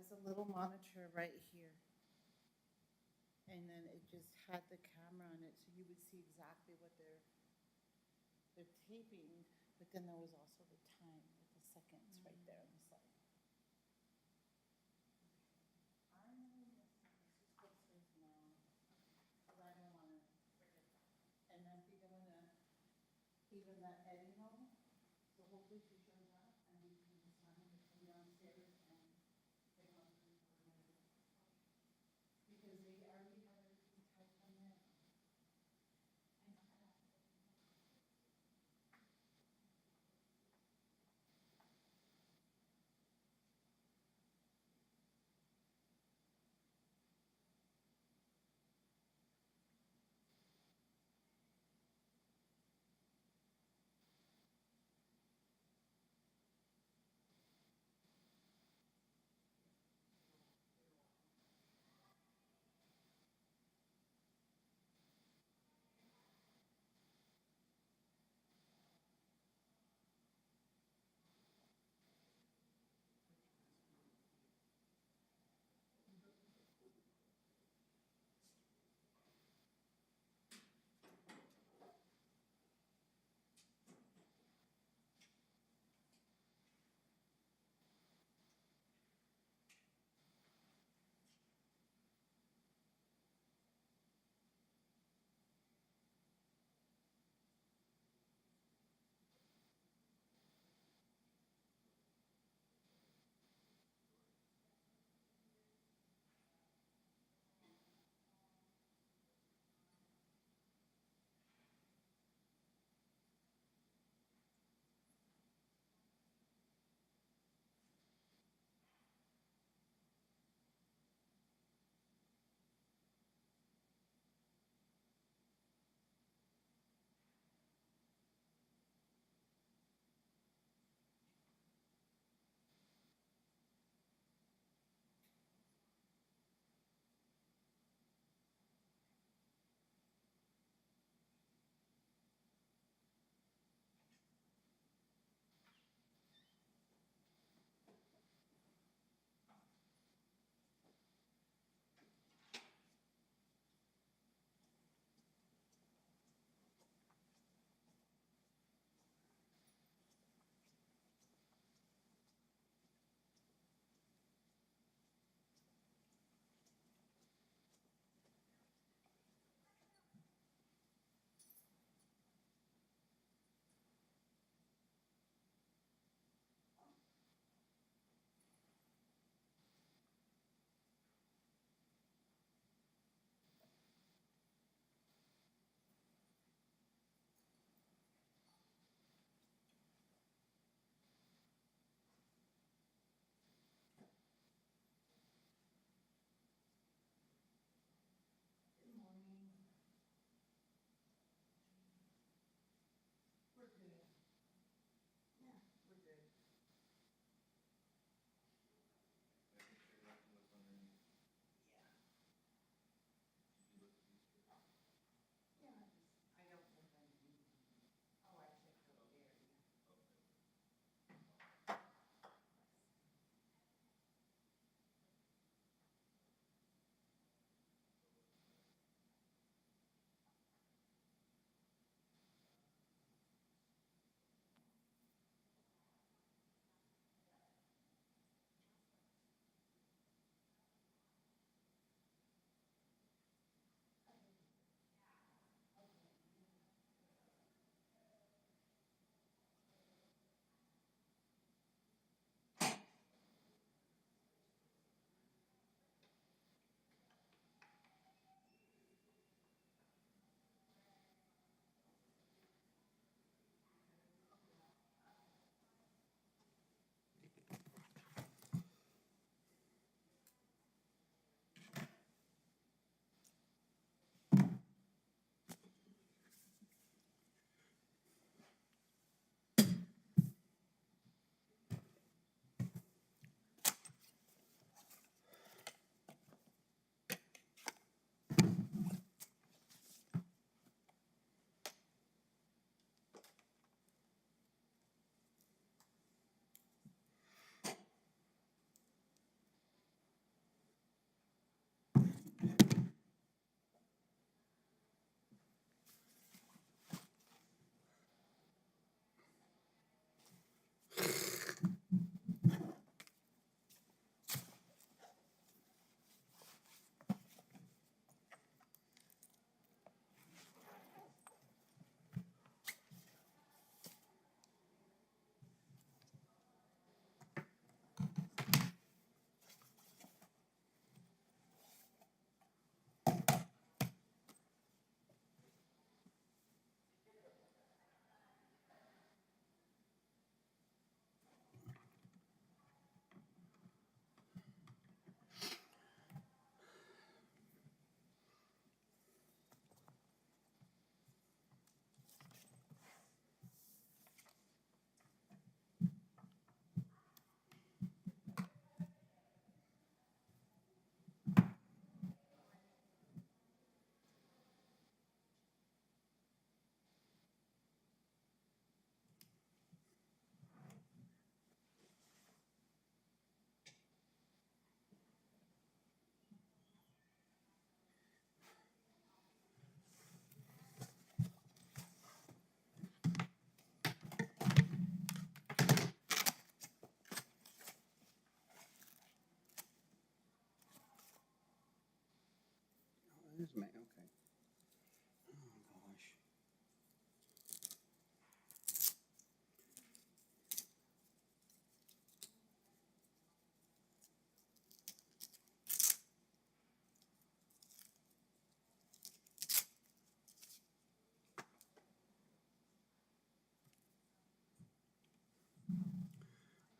has a little monitor right here. And then it just had the camera on it, so you would see exactly what they're taping, but then there was also the time with the seconds right there on the side. I know this is what says now, because I don't want to forget that. And then we're going to even let Eddie know, so hopefully she shows up and we can just have her come downstairs and take on the coordinator. Because they already have everything typed on there.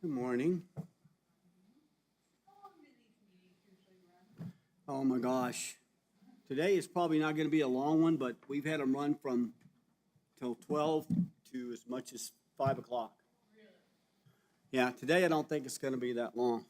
Good morning. Oh my gosh. Today is probably not going to be a long one, but we've had them run from till 12 to as much as 5 o'clock. Yeah, today I don't think it's going to be that long.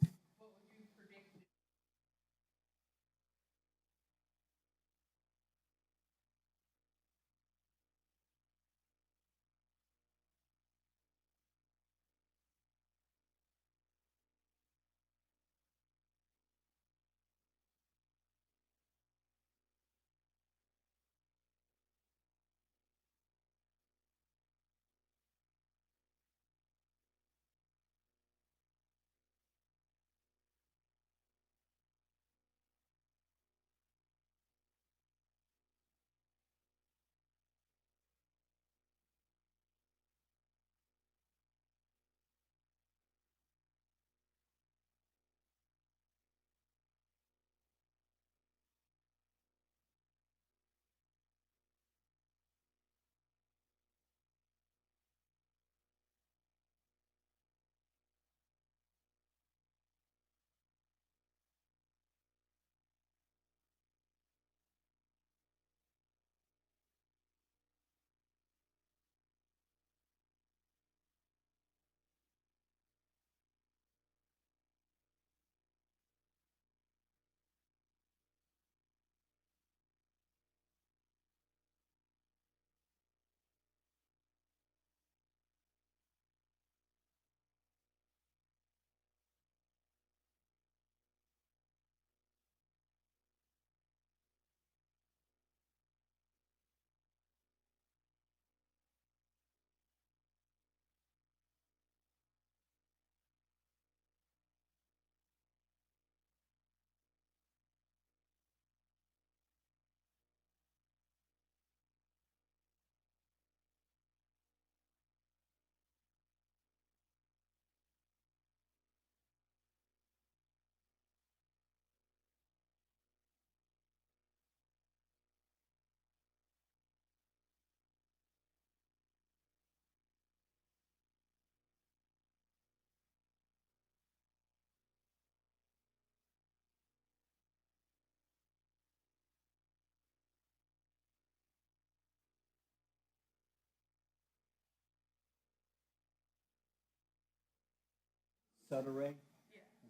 Sutter Ray?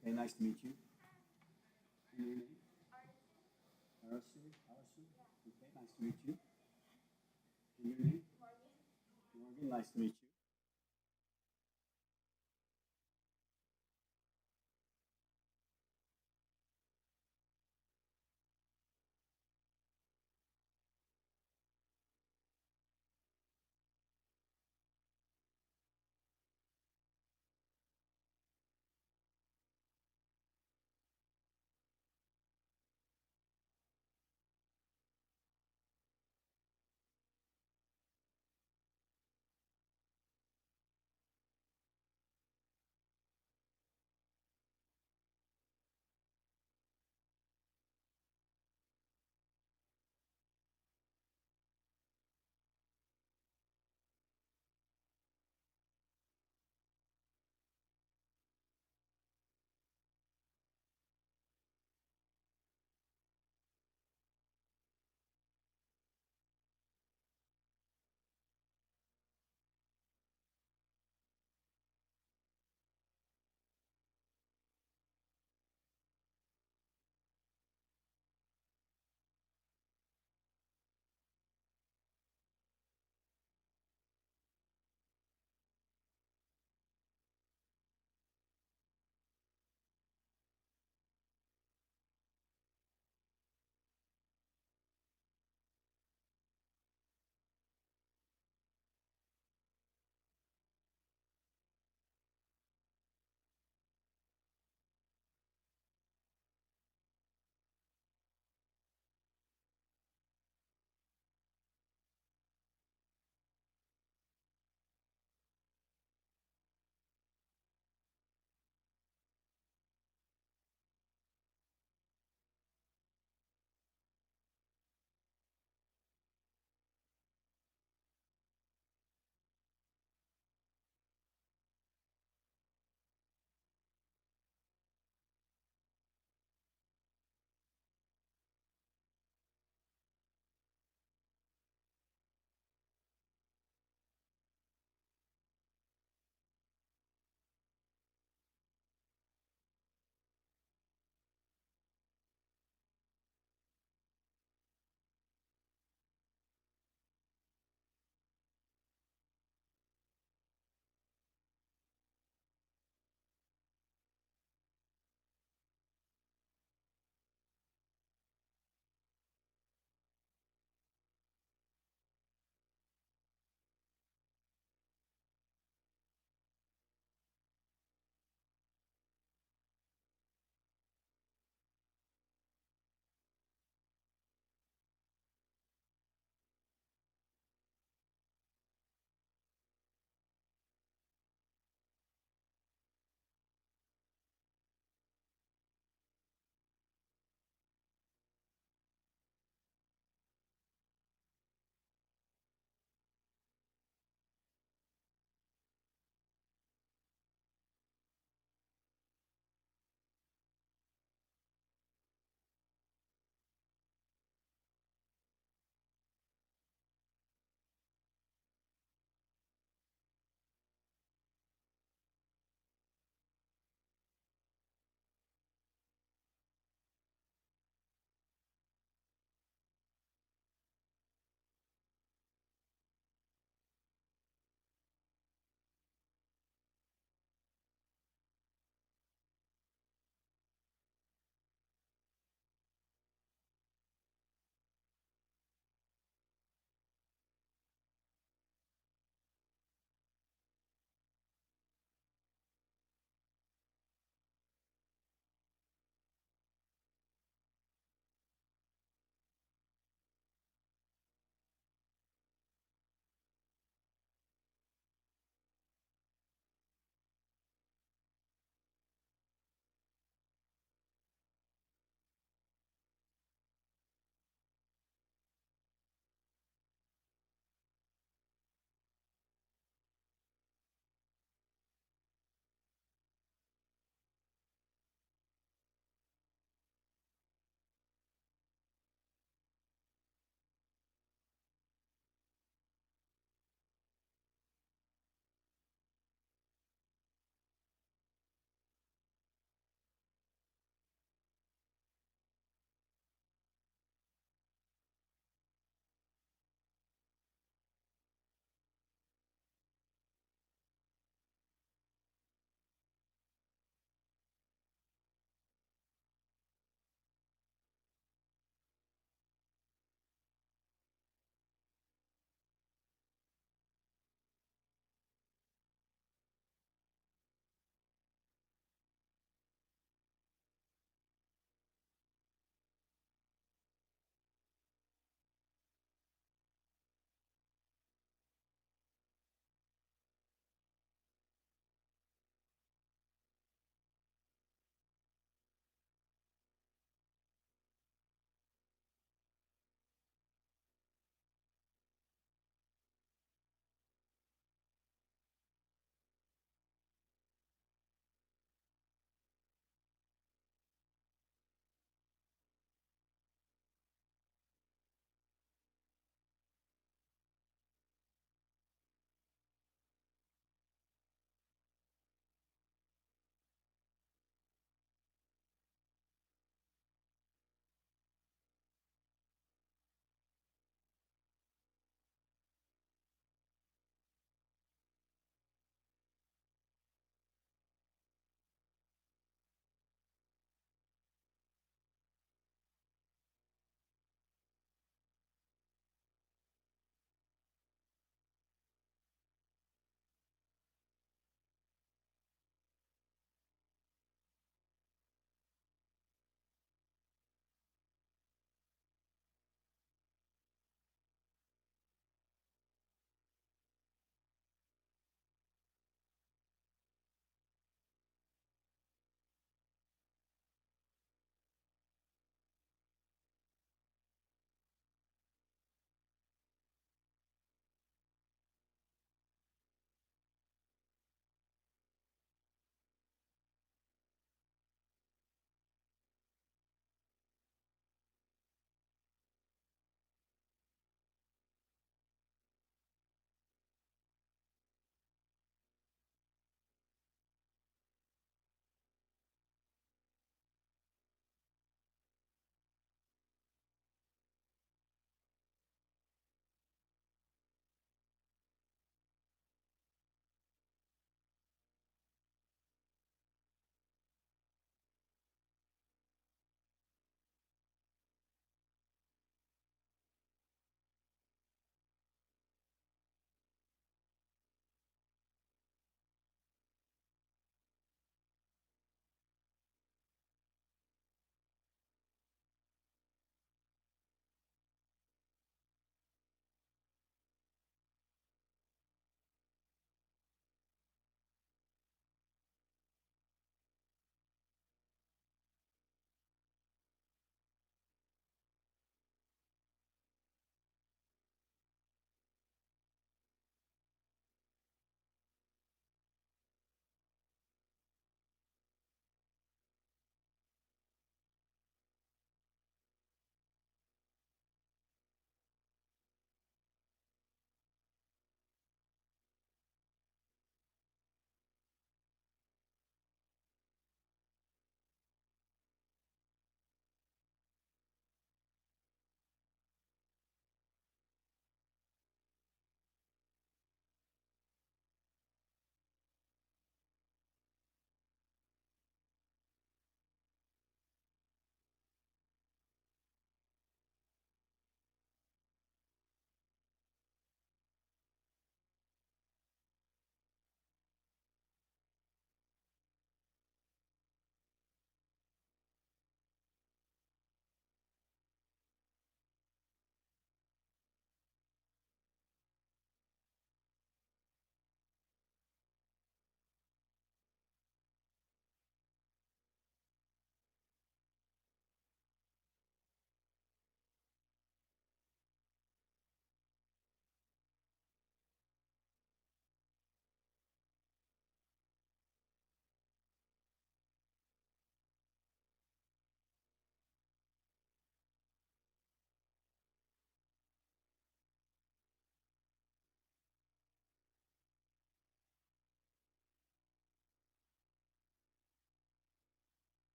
Okay, nice to meet you. And your name? Arasu? Arasu? Okay, nice to meet you. And your name? Morgan, nice to meet you.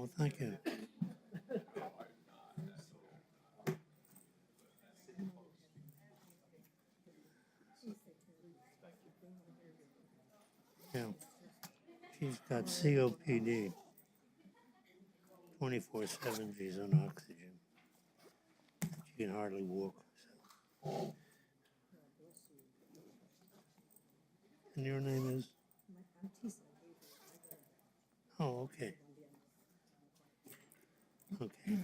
Well, thank you. Yeah, she's got COPD. 24/7, she's on oxygen. She can hardly walk. So. And your name is? Oh, okay. Okay.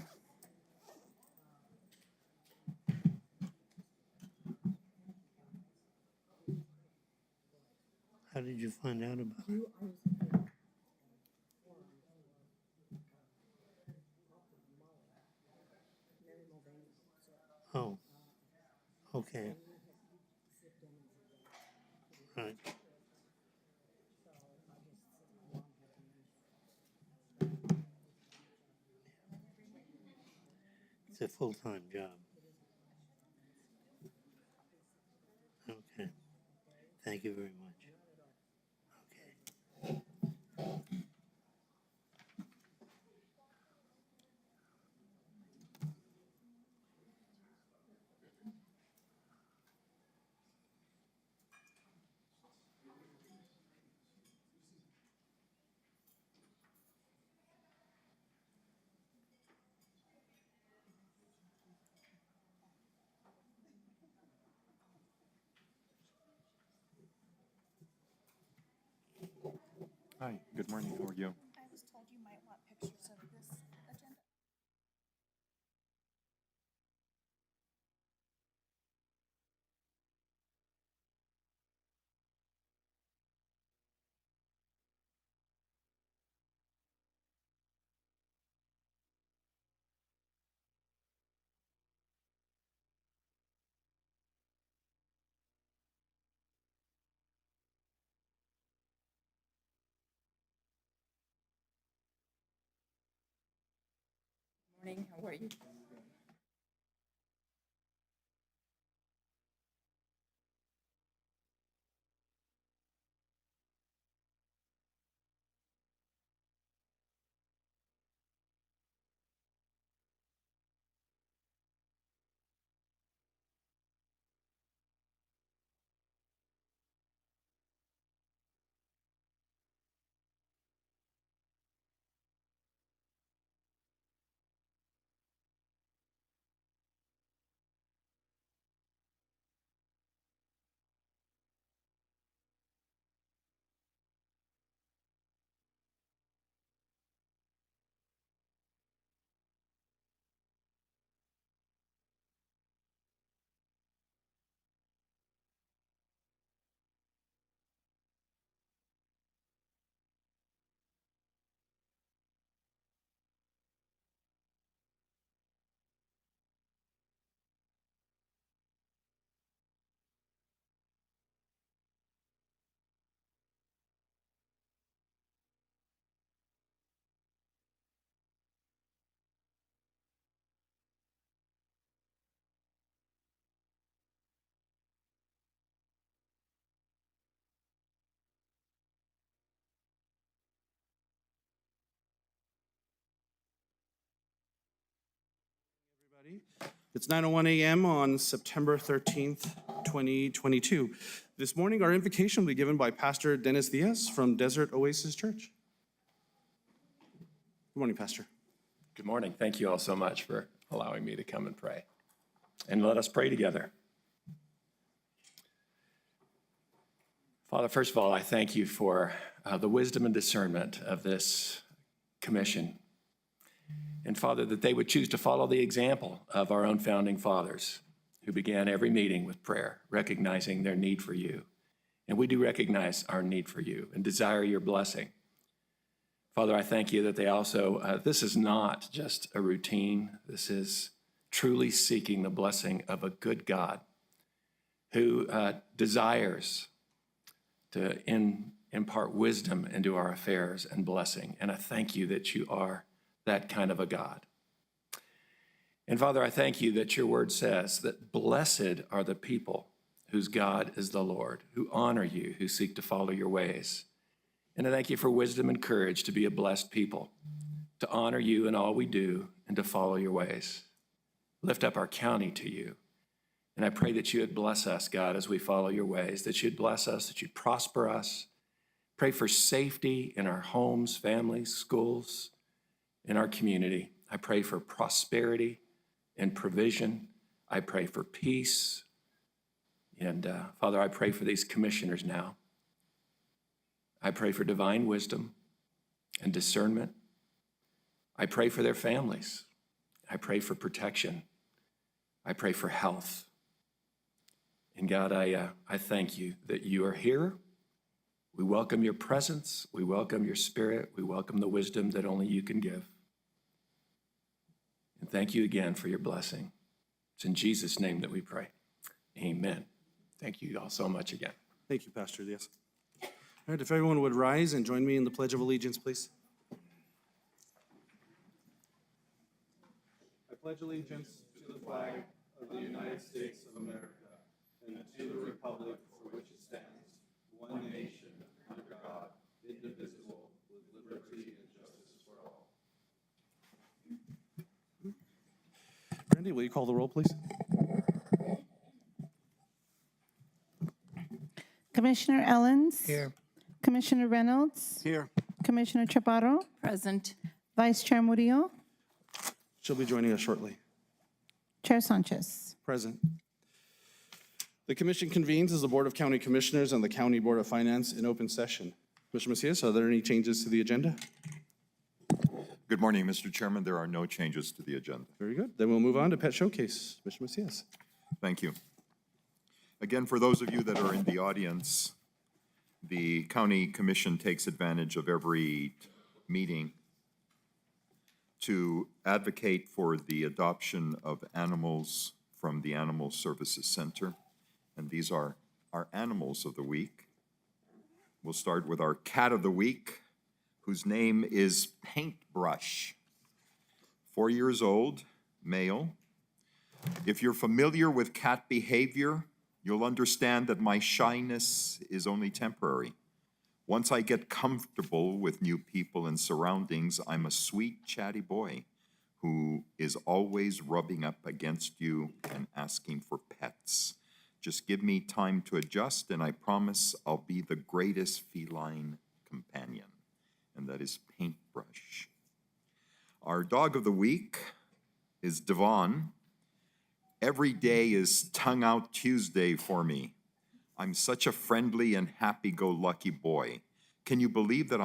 How did you find out about it? Oh, okay. Right. It's a full-time job. Okay. Thank you very much. Okay. Hi, good morning. How are you? I was told you might want pictures of this agenda. Morning, how are you? It's 9:01 a.m. on September 13th, 2022. This morning, our invocation will be given by Pastor Dennis Diaz from Desert Oasis Church. Good morning, Pastor. Good morning. Thank you all so much for allowing me to come and pray. And let us pray together. Father, first of all, I thank you for the wisdom and discernment of this commission. And Father, that they would choose to follow the example of our own founding fathers who began every meeting with prayer, recognizing their need for you. And we do recognize our need for you and desire your blessing. Father, I thank you that they also, this is not just a routine. This is truly seeking the blessing of a good God who desires to impart wisdom into our affairs and blessing. And I thank you that you are that kind of a God. And Father, I thank you that your word says that blessed are the people whose God is the Lord, who honor you, who seek to follow your ways. And I thank you for wisdom and courage to be a blessed people, to honor you in all we do and to follow your ways. Lift up our county to you. And I pray that you would bless us, God, as we follow your ways, that you'd bless us, that you'd prosper us. Pray for safety in our homes, families, schools, in our community. I pray for prosperity and provision. I pray for peace. And Father, I pray for these commissioners now. I pray for divine wisdom and discernment. I pray for their families. I pray for protection. I pray for health. And God, I thank you that you are here. We welcome your presence. We welcome your spirit. We welcome the wisdom that only you can give. And thank you again for your blessing. It's in Jesus' name that we pray. Amen. Thank you all so much again. Thank you, Pastor. Yes. All right, if everyone would rise and join me in the Pledge of Allegiance, please. I pledge allegiance to the flag of the United States of America and to the republic for which it stands, one nation, under God, indivisible, with liberty and justice for all. Randy, will you call the roll, please? Commissioner Ellens? Here. Commissioner Reynolds? Here. Commissioner Chaparro? Present. Vice Chair Murillo? She'll be joining us shortly. Chair Sanchez? Present. The commission convenes as the Board of County Commissioners and the County Board of Finance in open session. Mr. Macias, are there any changes to the agenda? Good morning, Mr. Chairman. There are no changes to the agenda. Very good. Then we'll move on to Pet Showcase. Mr. Macias. Thank you. Again, for those of you that are in the audience, the County Commission takes advantage of every meeting to advocate for the adoption of animals from the Animal Services Center. And these are our animals of the week. We'll start with our cat of the week, whose name is Paintbrush. 4 years old, male. If you're familiar with cat behavior, you'll understand that my shyness is only temporary. Once I get comfortable with new people and surroundings, I'm a sweet, chatty boy who is always rubbing up against you and asking for pets. Just give me time to adjust, and I promise I'll be the greatest feline companion, and that is Paintbrush. Our dog of the week is Devon. Every day is Tongue Out Tuesday for me. I'm such a friendly and happy-go-lucky boy. Can you believe that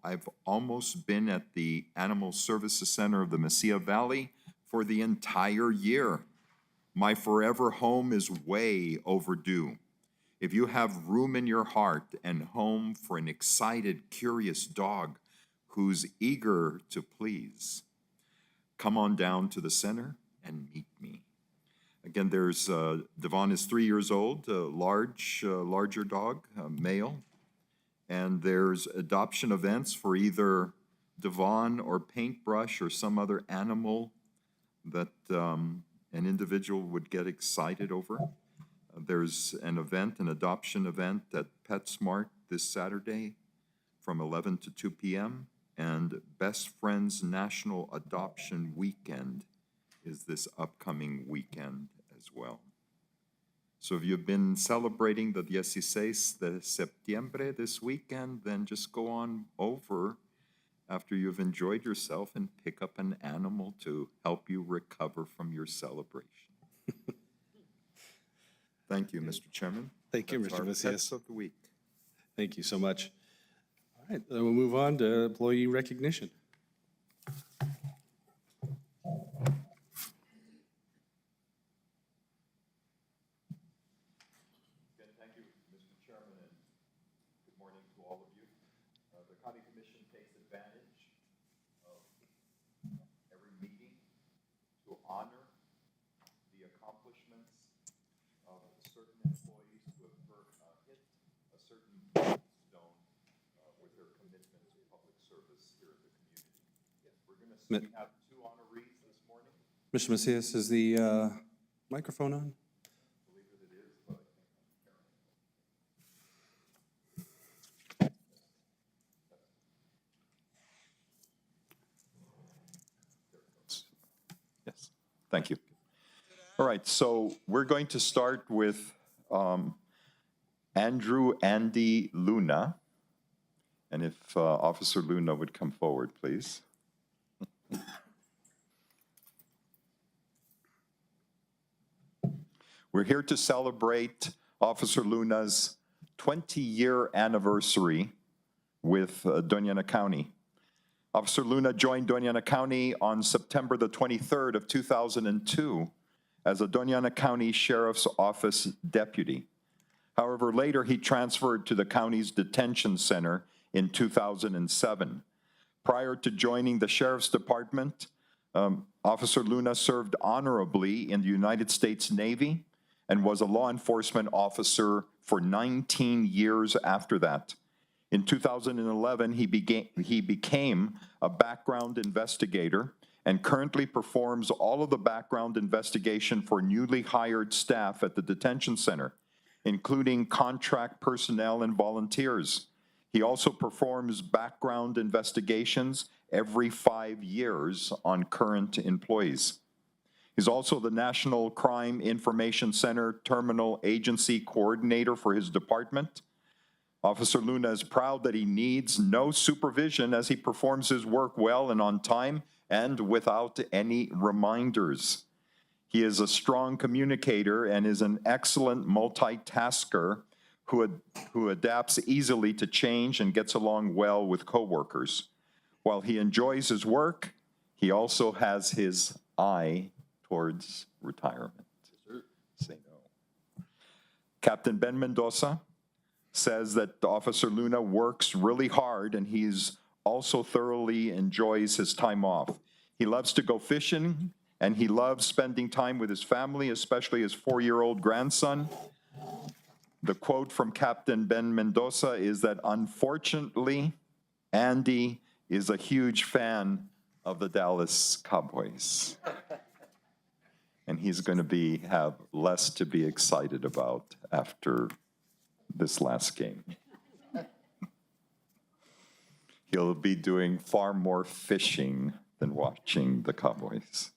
I've almost been at the Animal Services Center of the Mesilla Valley for the entire year? My forever home is way overdue. If you have room in your heart and home for an excited, curious dog who's eager to please, come on down to the center and meet me. Again, there's Devon is 3 years old, larger dog, male, and there's adoption events for either Devon or Paintbrush or some other animal that an individual would get excited over. There's an adoption event at PetSmart this Saturday from 11 to 2 p.m. and Best Friends National Adoption Weekend is this upcoming weekend as well. So if you've been celebrating the 16 de septiembre this weekend, then just go on over after you've enjoyed yourself and pick up an animal to help you recover from your celebration. Thank you, Mr. Chairman. Thank you, That's Mr. our Macias. Pets of the week. Thank you so much. All right, then we'll move on to employee recognition. Again, thank you, Mr. Chairman, and good morning to all of you. The County Commission takes advantage of every meeting to honor the accomplishments of certain employees who have hit a certain milestone with their commitment to public service here in the community. We have two honorees this morning. Mr. Macias, is the microphone on? I believe that it is, but I think I'm carrying it. Thank you. All right, so we're going to start with Andrew Andy Luna. And if Officer Luna would come forward, please. We're here to celebrate Officer Luna's 20-year anniversary with Doña County. Officer Luna joined Doña County on September the 23rd of 2002 as a Doña County Sheriff's Office deputy. However, later he transferred to the county's detention center in 2007. Prior to joining the Sheriff's Department, Officer Luna served honorably in the United States Navy and was a law enforcement officer for 19 years after that. In 2011, he became a background investigator and currently performs all of the background investigation for newly hired staff at the detention center, including contract personnel and volunteers. He also performs background investigations every 5 years on current employees. He's also the National Crime Information Center Terminal Agency Coordinator for his department. Officer Luna is proud that he needs no supervision as he performs his work well and on time and without any reminders. He is a strong communicator and is an excellent multitasker who adapts easily to change and gets along well with coworkers. While he enjoys his work, he also has his eye towards retirement. Say no. Captain Ben Mendoza says that Officer Luna works really hard and he's also thoroughly enjoys his time off. He loves to go fishing and he loves spending time with his family, especially his 4-year-old grandson. The quote from Captain Ben Mendoza is that, unfortunately, Andy is a huge fan of the Dallas Cowboys. And he's going to have less to be excited about after this last game. He'll be doing far more fishing than watching the Cowboys.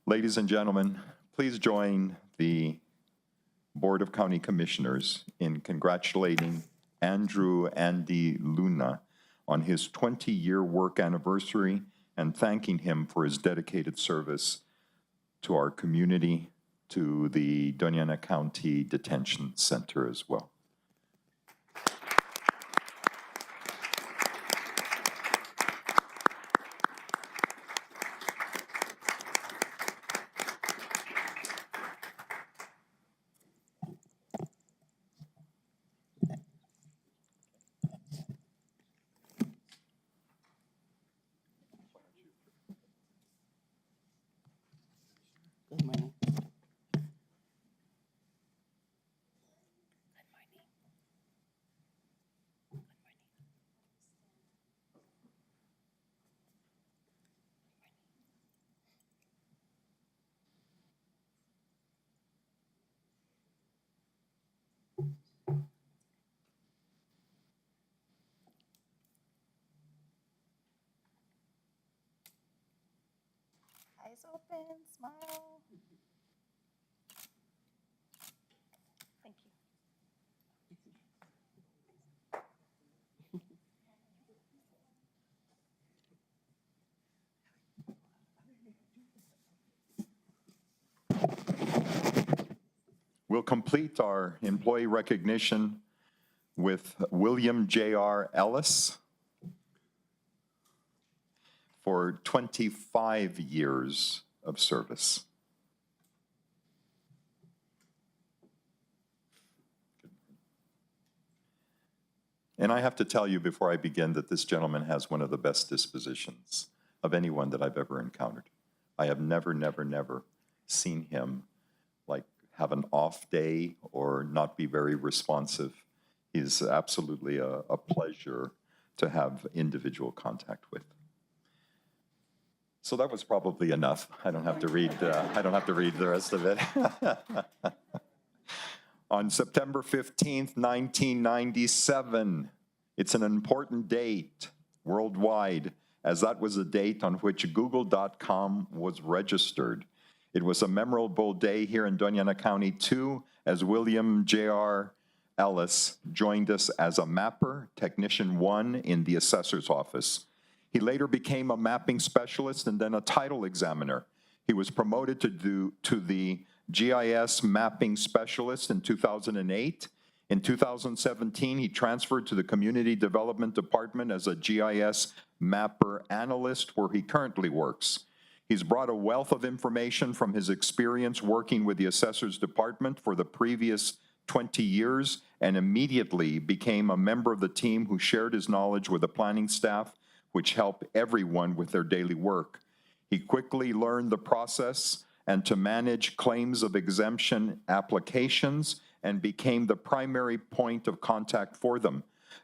Ladies and gentlemen, please join the Board of County Commissioners in congratulating Andrew Andy Luna on his 20-year work anniversary and thanking him for his dedicated service to our community, to the Doña County Detention Center as well. Good morning. Eyes open, smile. Thank you. We'll complete our employee recognition with William J.R. Ellis for 25 years of service. And I have to tell you before I begin that this gentleman has one of the best dispositions of anyone that I've ever encountered. I have never seen him like have an off day or not be very responsive. He's absolutely a pleasure to have individual contact with. So that was probably enough. I don't have to read the rest of it. On September 15th, 1997, it's an important date worldwide as that was the date on which Google.com was registered. It was a memorable day here in Doña Ana County, too, as William J.R. Ellis joined us as a mapper, technician 1 in the assessor's office. He later became a mapping specialist and then a title examiner. He was promoted to the GIS mapping specialist in 2008. In 2017, he transferred to the Community Development Department as a GIS mapper analyst, where he currently works. He's brought a wealth of information from his experience working with the Assessor's Department for the previous 20 years and immediately became a member of the team who shared his knowledge with the planning staff, which helped everyone with their daily work. He quickly learned the process and to manage claims of exemption applications and became the primary point of contact for them,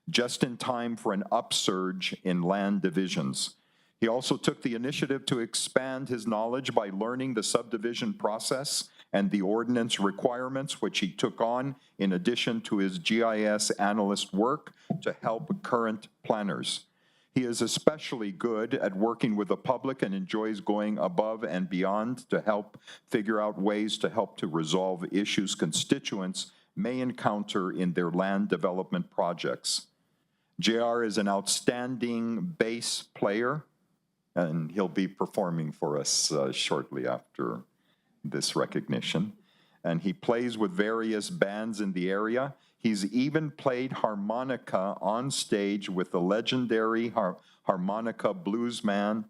just in time for an upsurge in land divisions. He also took the initiative to expand his knowledge by learning the subdivision process and the ordinance requirements, which he took on in addition to his GIS analyst work to help current planners. He is especially good at working with the public and enjoys going above and beyond to help figure out ways to help to resolve issues constituents may encounter in their land development projects. JR is an outstanding bass player, and he'll be performing for us shortly after this recognition. And he plays with various bands in the area. He's even played harmonica on stage with the legendary harmonica bluesman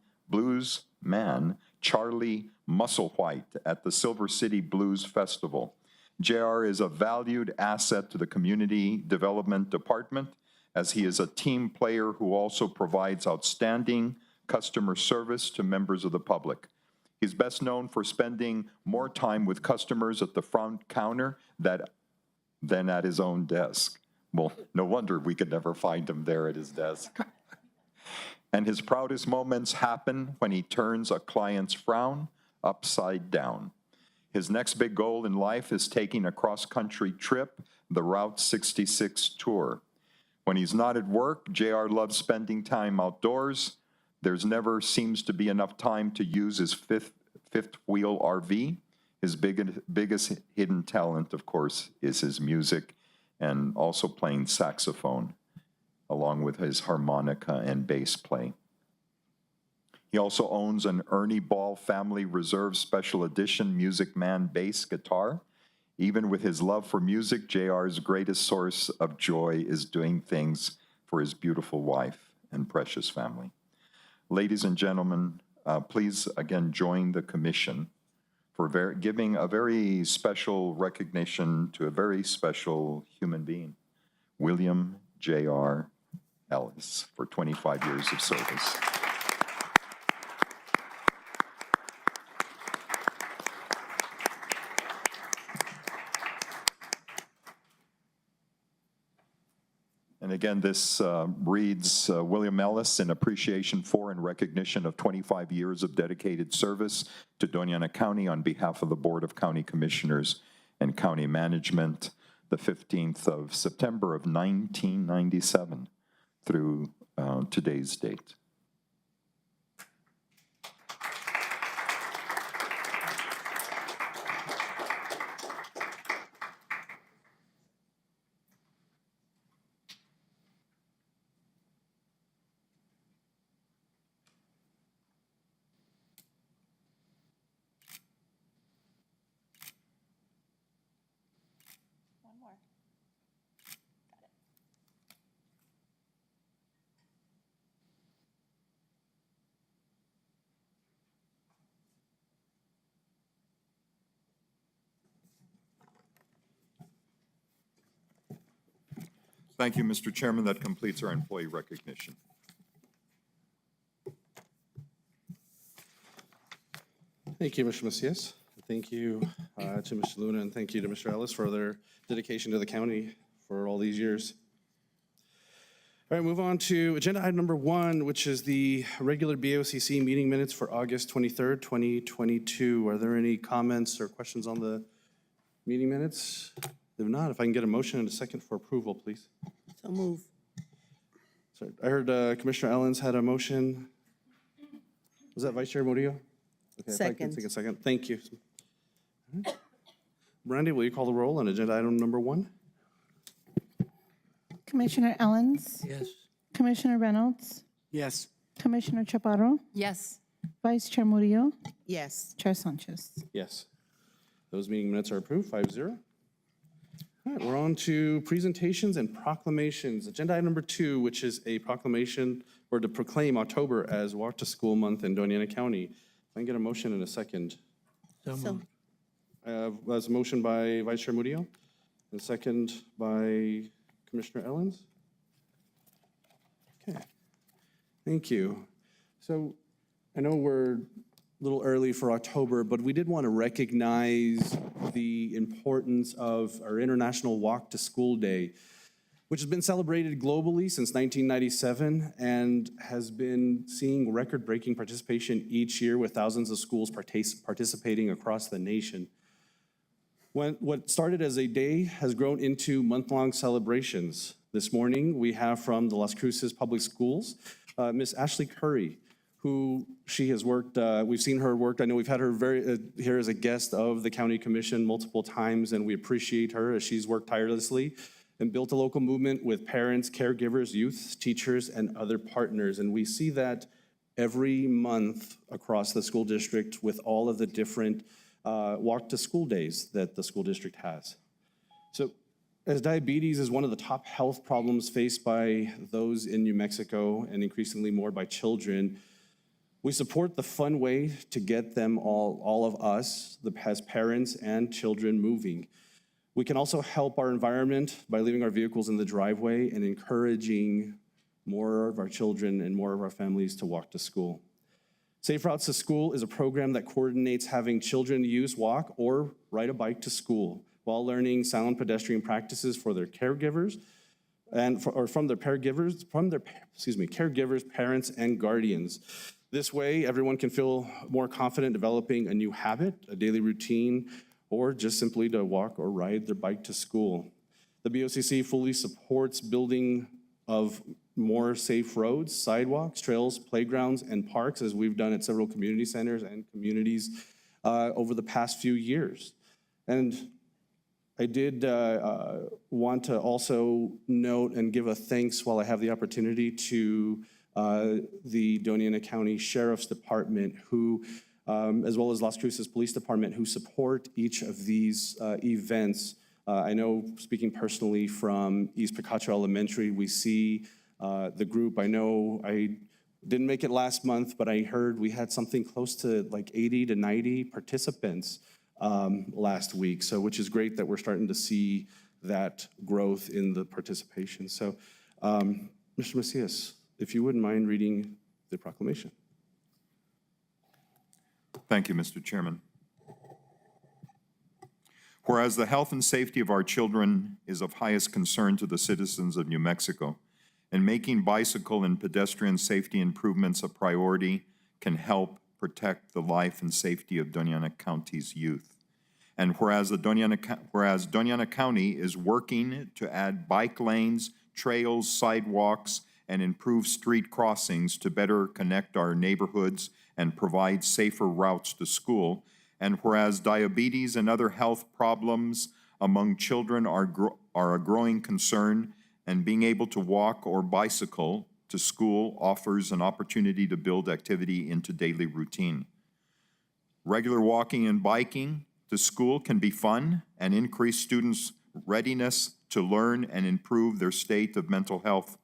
Charlie Musselwhite at the Silver City Blues Festival. JR is a valued asset to the Community Development Department, as he is a team player who also provides outstanding customer service to members of the public. He's best known for spending more time with customers at the front counter than at his own desk. Well, no wonder we could never find him there at his desk. And his proudest moments happen when he turns a client's frown upside down. His next big goal in life is taking a cross-country trip, the Route 66 tour. When he's not at work, JR loves spending time outdoors. There's never seems to be enough time to use his fifth wheel RV. His biggest hidden talent, of course, is his music and also playing saxophone, along with his harmonica and bass play. He also owns an Ernie Ball Family Reserve Special Edition Music Man bass guitar. Even with his love for music, JR's greatest source of joy is doing things for his beautiful wife and precious family. Ladies and gentlemen, please again join the commission for giving a very special recognition to a very special human being, William J.R. Ellis, for 25 years of service. And again, this reads William Ellis in appreciation for and recognition of 25 years of dedicated service to Doña Ana County on behalf of the Board of County Commissioners and County Management, the 15th of September of 1997 through today's date. One more. Got it. Thank you, Mr. Chairman. That completes our employee recognition. Thank you, Mr. Macias. Thank you to Mr. Luna, and thank you to Mr. Ellis for their dedication to the county for all these years. All right, move on to agenda item number 1, which is the regular BOCC meeting minutes for August 23rd, 2022. Are there any comments or questions on the meeting minutes? If not, if I can get a motion and a second for approval, please. So move. Sorry, I heard Commissioner Ellens had a motion. Was that Vice Chair Murillo? Okay, if I could Second. take a second. Thank you. All right. Brandy, will you call the roll on agenda item number 1? Commissioner Ellens? Yes. Commissioner Reynolds? Yes. Commissioner Chaparro? Yes. Vice Chair Murillo? Yes. Chair Sanchez? Yes. Those meeting minutes are approved, 5-0. All right, we're on to presentations and proclamations. Agenda item number 2, which is a proclamation or to proclaim October as Walk to School Month in Doña Ana County. If I can get a motion in a second. So moved. That's a motion by Vice Chair Murillo, and a second by Commissioner Ellens. Okay, thank you. So I know we're a little early for October, but we did want to recognize the importance of our International Walk to School Day, which has been celebrated globally since 1997 and has been seeing record-breaking participation each year with thousands of schools participating across the nation. What started as a day has grown into month-long celebrations. This morning, we have from the Las Cruces Public Schools, Miss Ashley Curry, who she has worked, we've seen her work. I know we've had her here as a guest of the County Commission multiple times, and we appreciate her as she's worked tirelessly and built a local movement with parents, caregivers, youth, teachers, and other partners. And we see that every month across the school district with all of the different walk to school days that the school district has. So as diabetes is one of the top health problems faced by those in New Mexico and increasingly more by children, we support the fun way to get them all of us, as parents and children, moving. We can also help our environment by leaving our vehicles in the driveway and encouraging more of our children and more of our families to walk to school. Safe Routes to School is a program that coordinates having children use, walk, or ride a bike to school while learning sound pedestrian practices for their caregivers and from their caregivers, parents, and guardians. This way, everyone can feel more confident developing a new habit, a daily routine, or just simply to walk or ride their bike to school. The BOCC fully supports building of more safe roads, sidewalks, trails, playgrounds, and parks, as we've done at several community centers and communities over the past few years. And I did want to also note and give a thanks while I have the opportunity to the Doña Ana County Sheriff's Department, who, as well as Las Cruces Police Department, who support each of these events. I know, speaking personally from East Picacho Elementary, we see the group. I know I didn't make it last month, but I heard we had something close to like 80 to 90 participants last week, so which is great that we're starting to see that growth in the participation. So, Mr. Macias, if you wouldn't mind reading the proclamation. Thank you, Mr. Chairman. Whereas the health and safety of our children is of highest concern to the citizens of New Mexico, and making bicycle and pedestrian safety improvements a priority can help protect the life and safety of Doña Ana County's youth. And whereas Doña Ana County is working to add bike lanes, trails, sidewalks, and improve street crossings to better connect our neighborhoods and provide safer routes to school, and whereas diabetes and other health problems among children are a growing concern, and being able to walk or bicycle to school offers an opportunity to build activity into daily routine. Regular walking and biking to school can be fun and increase students' readiness to learn and improve their state of mental health.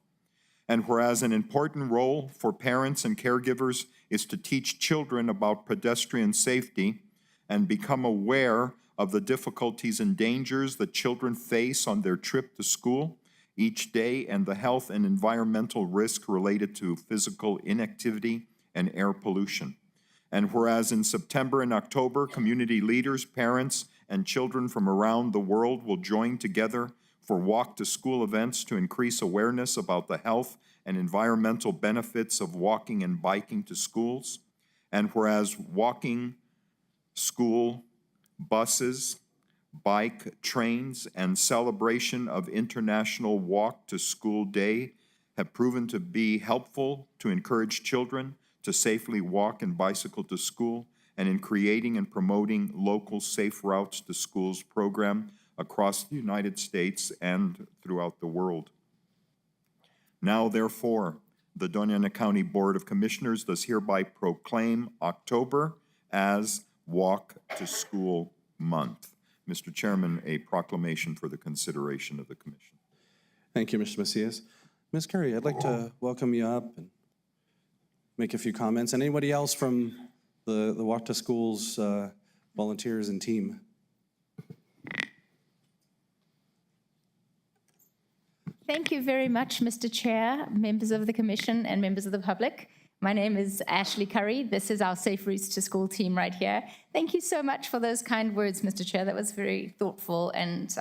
And whereas an important role for parents and caregivers is to teach children about pedestrian safety and become aware of the difficulties and dangers that children face on their trip to school each day and the health and environmental risk related to physical inactivity and air pollution. And whereas in September and October, community leaders, parents, and children from around the world will join together for walk-to-school events to increase awareness about the health and environmental benefits of walking and biking to schools. And whereas walking, school, buses, bike, trains, and celebration of International Walk to School Day have proven to be helpful to encourage children to safely walk and bicycle to school, and in creating and promoting local safe routes to schools program across the United States and throughout the world. Now, therefore, the Doña Ana County Board of Commissioners does hereby proclaim October as Walk to School Month. Mr. Chairman, a proclamation for the consideration of the commission. Thank you, Mr. Macias. Ms. Curry, I'd like to welcome you up and make a few comments. And anybody else from the Walk to Schools volunteers and team? Thank you very much, Mr. Chair, members of the commission, and members of the public. My name is Ashley Curry. This is our Safe Routes to School team right here. Thank you so much for those kind words, Mr. Chair. That was very thoughtful, and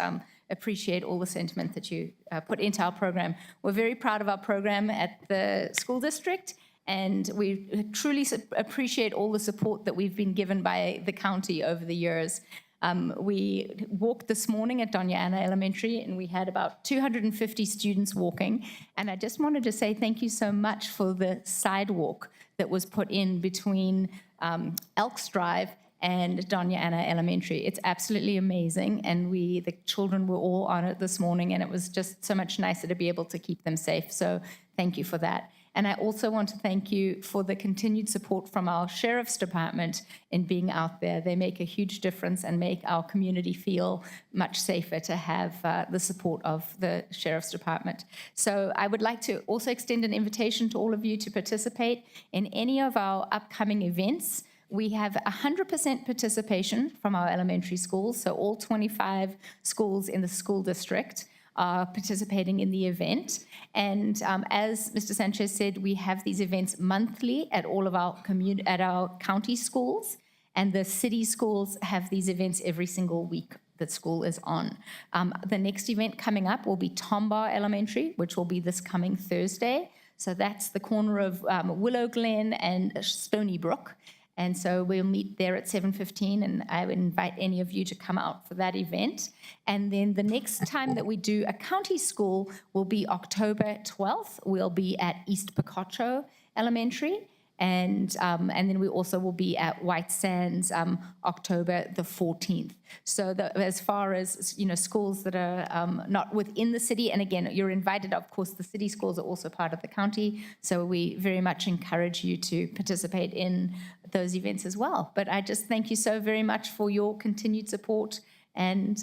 appreciate all the sentiment that you put into our program. We're very proud of our program at the school district, and we truly appreciate all the support that we've been given by the county over the years. We walked this morning at Doña Ana Elementary, and we had about 250 students walking. And I just wanted to say thank you so much for the sidewalk that was put in between Elks Drive and Doña Ana Elementary. It's absolutely amazing, and the children were all on it this morning, and it was just so much nicer to be able to keep them safe. So thank you for that. And I also want to thank you for the continued support from our Sheriff's Department in being out there. They make a huge difference and make our community feel much safer to have the support of the Sheriff's Department. So I would like to also extend an invitation to all of you to participate in any of our upcoming events. We have 100% participation from our elementary schools, so all 25 schools in the school district are participating in the event. And as Mr. Sanchez said, we have these events monthly at all of our county schools, and the city schools have these events every single week that school is on. The next event coming up will be Tombar Elementary, which will be this coming Thursday. So that's the corner of Willow Glen and Stony Brook. And so we'll meet there at 7:15, and I would invite any of you to come out for that event. And then the next time that we do a county school will be October 12th. We'll be at East Picacho Elementary. And then we also will be at White Sands October the 14th. So as far as, schools that are not within the city, and again, you're invited, of course, the city schools are also part of the county, so we very much encourage you to participate in those events as well. But I just thank you so very much for your continued support, and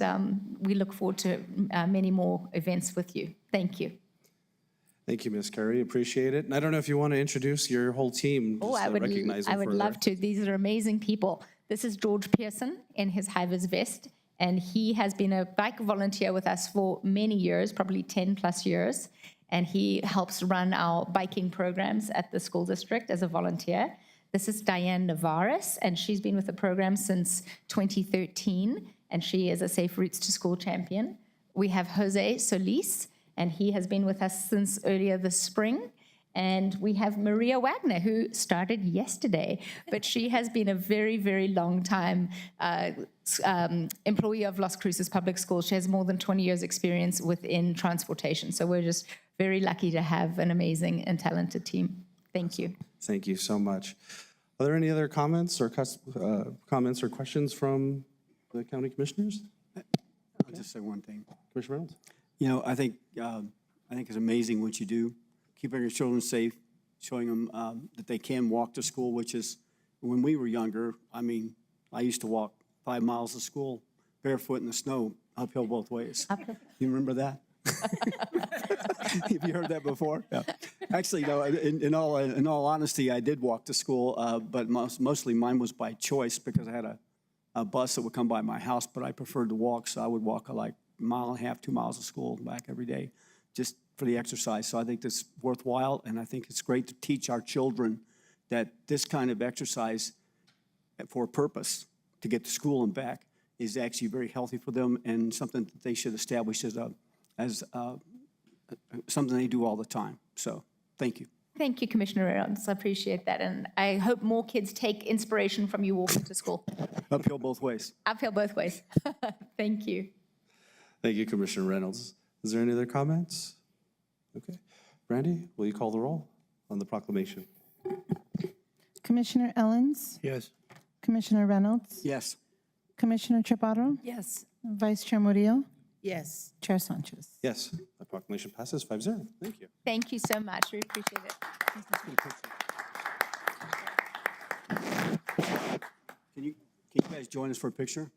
we look forward to many more events with you. Thank you. Thank you, Ms. Curry. Appreciate it. And I don't know if you want to introduce your whole team. Oh, I would love to. These are amazing people. This is George Pearson in his high-vis vest, and he has been a bike volunteer with us for many years, probably 10 plus years, and he helps run our biking programs at the school district as a volunteer. This is Diane Navarez, and she's been with the program since 2013, and she is a Safe Routes to School champion. We have Jose Solis, and he has been with us since earlier this spring. And we have Maria Wagner, who started yesterday, but she has been a very, very long time employee of Las Cruces Public Schools. She has more than 20 years experience within transportation. So we're just very lucky to have an amazing and talented team. Thank you. Thank you so much. Are there any other comments or questions from the county commissioners? I'll just say one thing. Commissioner Reynolds? I think it's amazing what you do, keeping your children safe, showing them that they can walk to school, which is, when we were younger, I used to walk 5 miles to school barefoot in the snow, uphill both ways. Uphill. You remember that? Have you heard that before? Yeah. Actually, in all honesty, I did walk to school, but mostly mine was by choice because I had a bus that would come by my house, but I preferred to walk, so I would walk like 1.5 miles, 2 miles to school back every day, just for the exercise. So I think that's worthwhile, and I think it's great to teach our children that this kind of exercise for a purpose, to get to school and back, is actually very healthy for them and something that they should establish as something they do all the time. So thank you. Thank you, Commissioner Reynolds. I appreciate that. And I hope more kids take inspiration from you walking to school. Uphill both ways. Uphill both ways. Thank you. Thank you, Commissioner Reynolds. Is there any other comments? Okay. Brandy, will you call the roll on the proclamation? Commissioner Ellens, Yes. Commissioner Reynolds, Yes. Commissioner Chaparro, Yes. Vice Chair Murillo, Yes. Chair Sanchez. Yes, the proclamation passes 5-0. Thank you. Thank you so much. We appreciate it. Can you guys join us for a picture?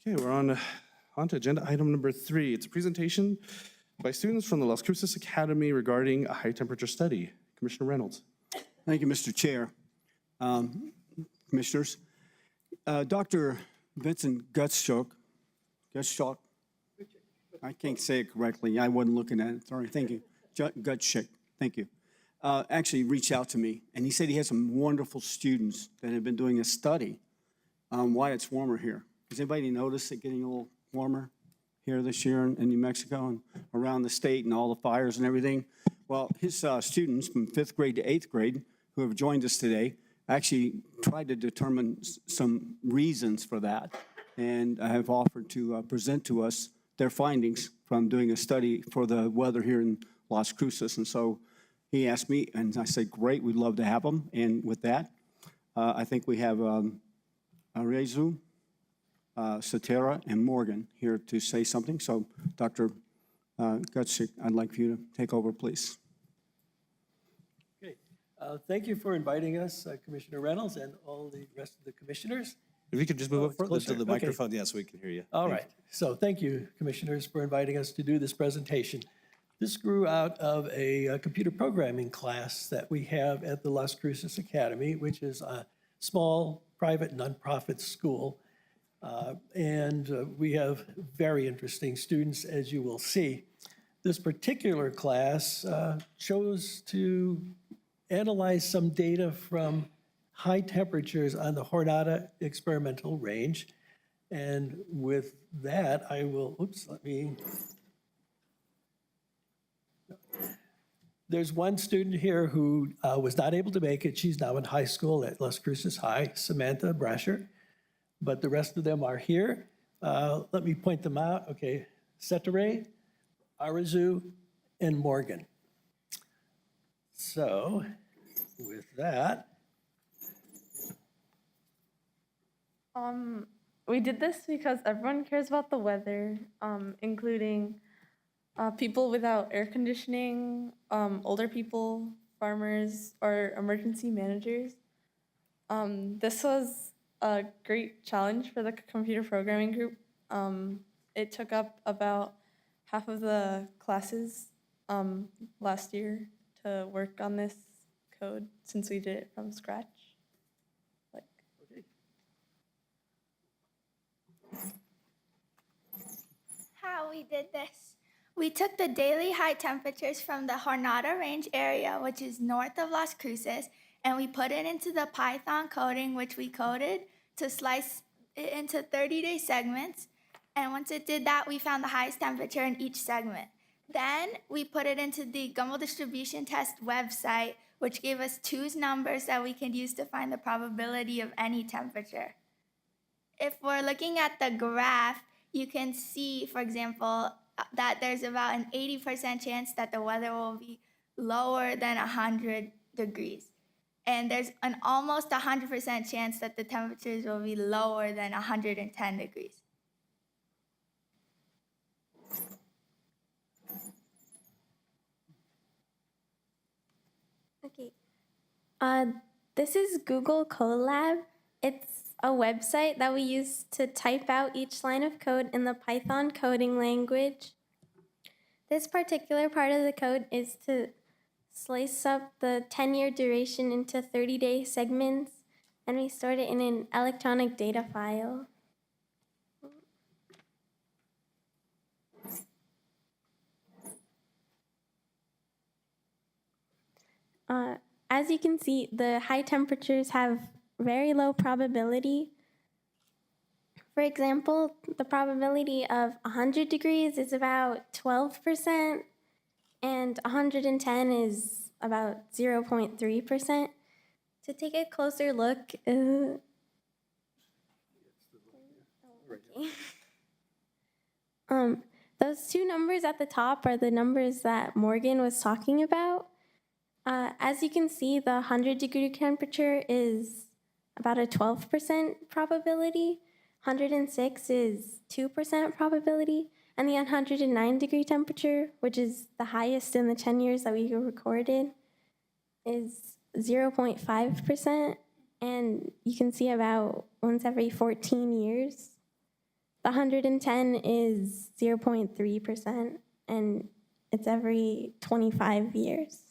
Okay, we're on to agenda item number 3. It's a presentation by students from the Las Cruces Academy regarding a high-temperature study. Commissioner Reynolds. Thank you, Mr. Chair. Commissioners, Dr. Vincent Gutschuk, I can't say it correctly. I wasn't looking at it. Sorry. Thank you. Gutschuk. Thank you. Actually reached out to me, and he said he has some wonderful students that have been doing a study on why it's warmer here. Does anybody notice it getting a little warmer here this year in New Mexico and around the state and all the fires and everything? Well, his students from 5th grade to 8th grade who have joined us today actually tried to determine some reasons for that and have offered to present to us their findings from doing a study for the weather here in Las Cruces. And so he asked me, and I said, great, we'd love to have them. And with that, I think we have Arezu, Satara, and Morgan here to say something. So Dr. Gutschuk, I'd like for you to take over, please. Okay. Thank you for inviting us, Commissioner Reynolds, and all the rest of the commissioners. If you could just move up further closer. to the Okay. microphone, yeah, so we can hear you. All right. So thank you, commissioners, for inviting us to do this presentation. This grew out of a computer programming class that we have at the Las Cruces Academy, which is a small private nonprofit school. And we have very interesting students, as you will see. This particular class chose to analyze some data from high temperatures on the Jornada experimental range. And with that, I will, There's one student here who was not able to make it. She's now in high school at Las Cruces High, Samantha Brasher. But the rest of them are here. Let me point them out. Okay, Setare, Arazu, and Morgan. So with that. We did this because everyone cares about the weather, including people without air conditioning, older people, farmers, or emergency managers. This was a great challenge for the computer programming group. It took up about half of the classes last year to work on this code since we did it from scratch. How we did this We took the daily high temperatures from the Jornada Range area, which is north of Las Cruces, and we put it into the Python coding, which we coded to slice it into 30-day segments. And once it did that, we found the highest temperature in each segment. Then we put it into the Gumbel Distribution Test website, which gave us 2 numbers that we could use to find the probability of any temperature. If we're looking at the graph, you can see, for example, that there's about an 80% chance that the weather will be lower than 100 degrees. And there's an almost 100% chance that the temperatures will be lower than 110 degrees. Okay. This is Google Collab. It's a website that we use to type out each line of code in the Python coding language. This particular part of the code is to slice up the 10-year duration into 30-day segments, and we stored it in an electronic data file. As you can see, the high temperatures have very low probability. For example, the probability of 100 degrees is about 12%, and 110 is about 0.3%. To take a closer look, those 2 numbers at the top are the numbers that Morgan was talking about. As you can see, the 100-degree temperature is about a 12% probability, 106 is 2% probability, and the 109-degree temperature, which is the highest in the 10 years that we recorded, is 0.5%, and you can see about once every 14 years. The 110 is 0.3%, and it's every 25 years.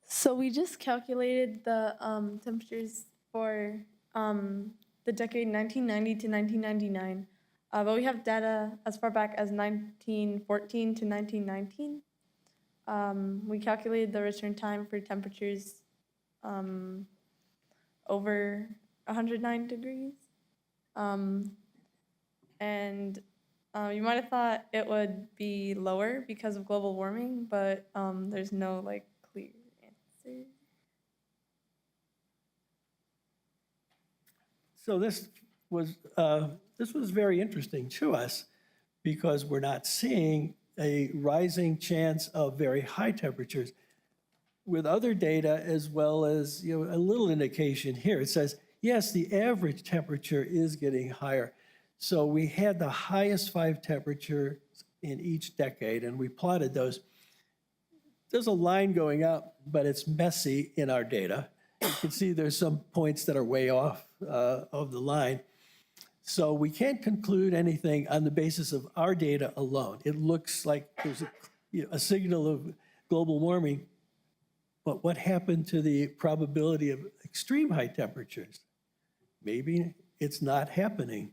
So we just calculated the temperatures for the decade 1990 to 1999, but we have data as far back as 1914 to 1919. We calculated the return time for temperatures over 109 degrees. And you might have thought it would be lower because of global warming, but there's no like clear answer. So this was very interesting to us because we're not seeing a rising chance of very high temperatures. With other data, as well as a little indication here, it says, yes, the average temperature is getting higher. So we had the highest 5 temperatures in each decade, and we plotted those. There's a line going up, but it's messy in our data. You can see there's some points that are way off of the line. So we can't conclude anything on the basis of our data alone. It looks like there's a signal of global warming, but what happened to the probability of extreme high temperatures? Maybe it's not happening.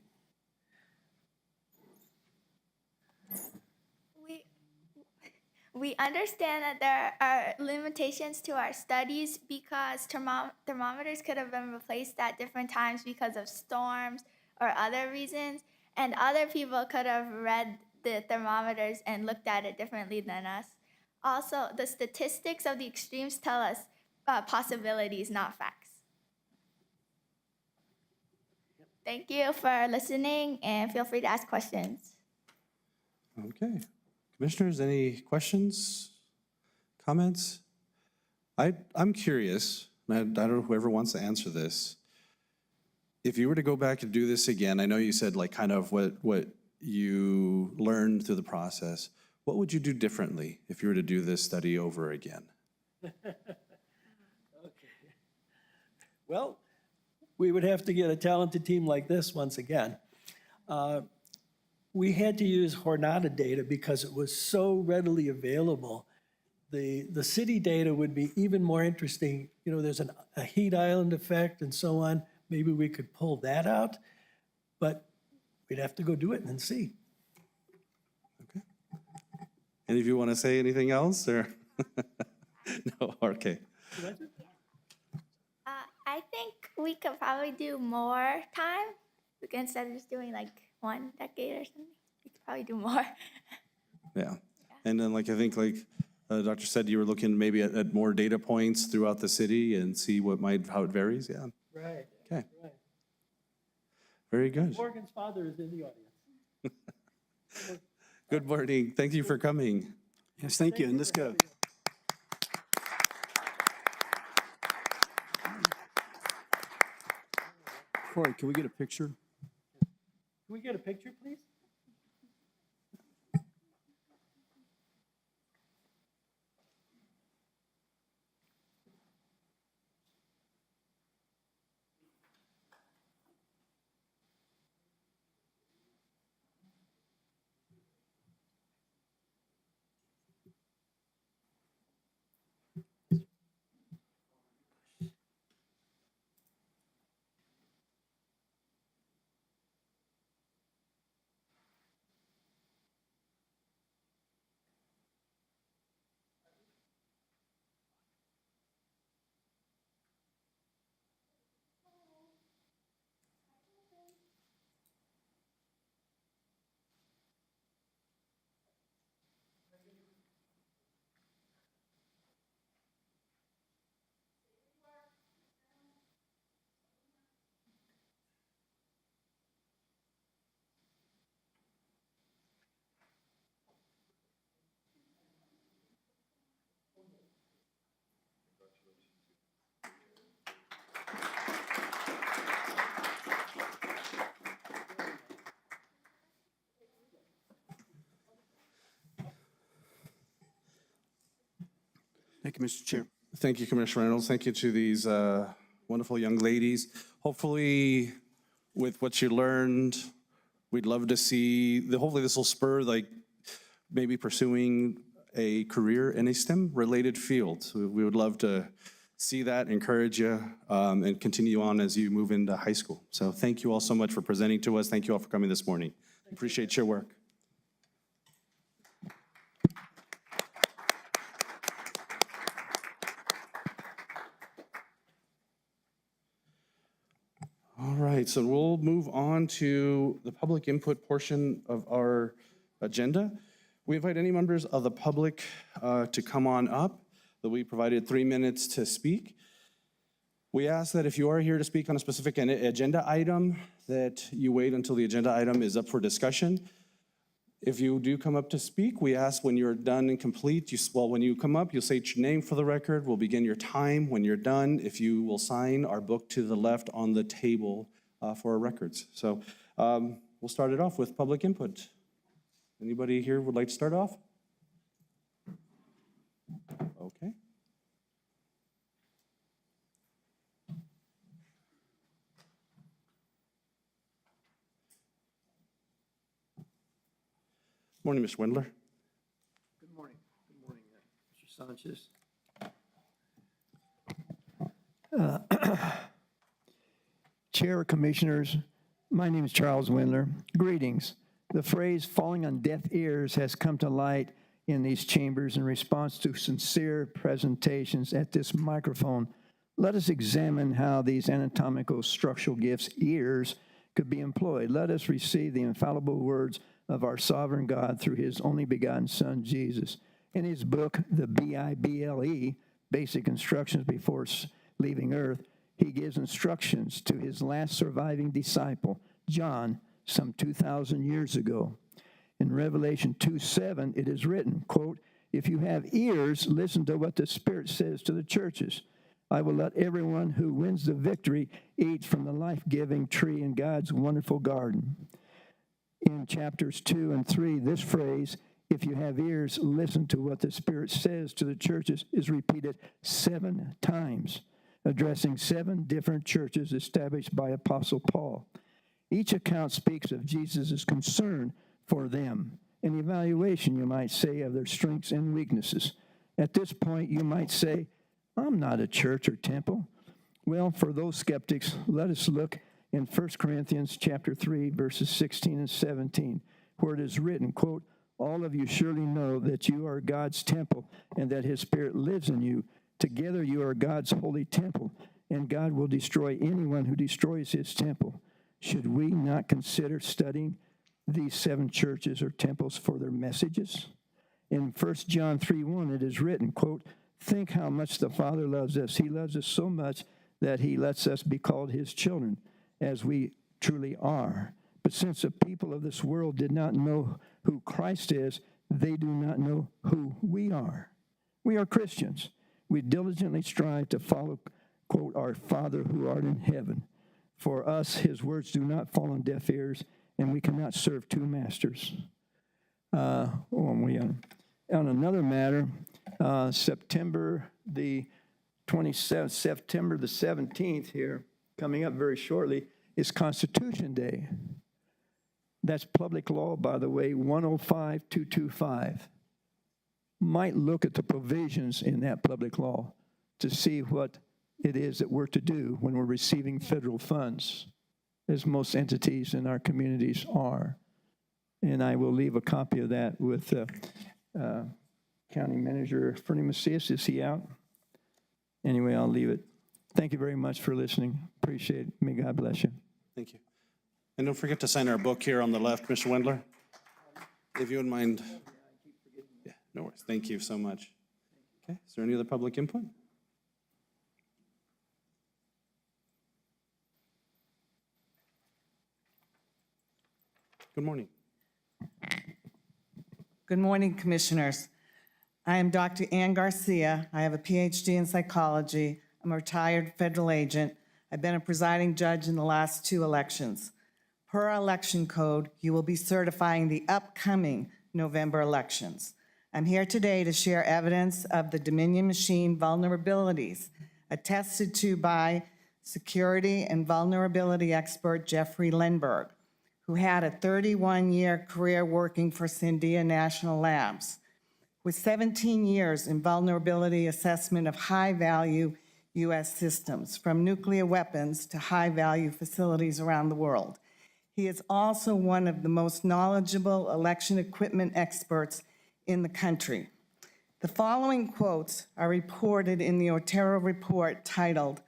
We understand that there are limitations to our studies because thermometers could have been replaced at different times because of storms or other reasons, and other people could have read the thermometers and looked at it differently than us. Also, the statistics of the extremes tell us possibilities, not facts. Thank you for listening, and feel free to ask questions. Okay. Commissioners, any questions, comments? I'm curious, and I don't know whoever wants to answer this. If you were to go back and do this again, I know you said like kind of what you learned through the process. What would you do differently if you were to do this study over again? Okay. Well, we would have to get a talented team like this once again. We had to use Jornada data because it was so readily available. The city data would be even more interesting. There's a heat island effect and so on. Maybe we could pull that out. But we'd have to go do it and see. Any of you want to say anything else, or? No, okay. I think we could probably do more time instead of just doing like 1 decade or something. We could probably do more. Yeah. And then I think Doctor said, you were looking maybe at more data points throughout the city and see how it varies, yeah. Right. Okay. Right. Very good. Morgan's father is in the audience. Good morning. Thank you for coming. Yes, thank you, and let's go. Corey, can we get a picture? Can we get a picture, please? Thank you, Mr. Chair. Thank you, Commissioner Reynolds. Thank you to these wonderful young ladies. Hopefully, with what you learned, we'd love to see, hopefully this will spur maybe pursuing a career in a STEM-related field. So we would love to see that, encourage you, and continue on as you move into high school. So thank you all so much for presenting to us. Thank you all for coming this morning. Appreciate your work. All right, so we'll move on to the public input portion of our agenda. We invite any members of the public to come on up. We provided 3 minutes to speak. We ask that if you are here to speak on a specific agenda item, that you wait until the agenda item is up for discussion. If you do come up to speak, we ask when you're done and complete, when you come up, you'll say your name for the record. We'll begin your time. When you're done, if you will sign our book to the left on the table for our records. So we'll start it off with public input. Anybody here would like to start off? Okay. Morning, Mr. Wendler. Good morning. Good morning, Mr. Sanchez. Chair, Commissioners, my name is Charles Wendler. Greetings. The phrase falling on deaf ears has come to light in these chambers in response to sincere presentations at this microphone. Let us examine how these anatomical structural gifts, ears, could be employed. Let us receive the infallible words of our sovereign God through his only begotten Son, Jesus. In his book, the Bible, Basic Instructions Before Leaving Earth, he gives instructions to his last surviving disciple, John, some 2,000 years ago. In Revelation 2:7, it is written, quote, "If you have ears, listen to what the Spirit says to the churches. I will let everyone who wins the victory eat from the life-giving tree in God's wonderful garden." In chapters 2 and 3, this phrase, "if you have ears, listen to what the Spirit says to the churches," is repeated 7 times, addressing 7 different churches established by Apostle Paul. Each account speaks of Jesus' concern for them, an evaluation, you might say, of their strengths and weaknesses. At this point, you might say, "I'm not a church or temple." Well, for those skeptics, let us look in 1 Corinthians chapter 3, verses 16 and 17, where it is written, quote, all of you surely know that you are God's temple and that his Spirit lives in you. Together you are God's holy temple, and God will destroy anyone who destroys his temple. Should we not consider studying these 7 churches or temples for their messages? In 1 John 3:1, it is written, quote, think how much the Father loves us. He loves us so much that he lets us be called his children, as we truly are. But since the people of this world did not know who Christ is, they do not know who we are. We are Christians. We diligently strive to follow, quote, our Father who art in heaven. For us, his words do not fall on deaf ears, and we cannot serve 2 masters. On another matter, September the 17th here, coming up very shortly, is Constitution Day. That's public law, by the way, 105225. Might look at the provisions in that public law to see what it is that we're to do when we're receiving federal funds, as most entities in our communities are. And I will leave a copy of that with County Manager Fernie Macias. Is he out? Anyway, I'll leave it. Thank you very much for listening. Appreciate it. May God bless you. Thank you. And don't forget to sign our book here on the left, Mr. Wendler. If you wouldn't mind. Yeah, no worries. Thank you so much. Okay, is there any other public input? Good morning. Good morning, Commissioners. I am Dr. Ann Garcia. I have a PhD in psychology. I'm a retired federal agent. I've been a presiding judge in the last 2 elections. Per our election code, you will be certifying the upcoming November elections. I'm here today to share evidence of the Dominion machine vulnerabilities attested to by security and vulnerability expert Jeffrey Lindberg, who had a 31-year career working for Sandia National Labs. With 17 years in vulnerability assessment of high-value U.S. systems, from nuclear weapons to high-value facilities around the world. He is also one of the most knowledgeable election equipment experts in the country. The following quotes are reported in the Otero report titled,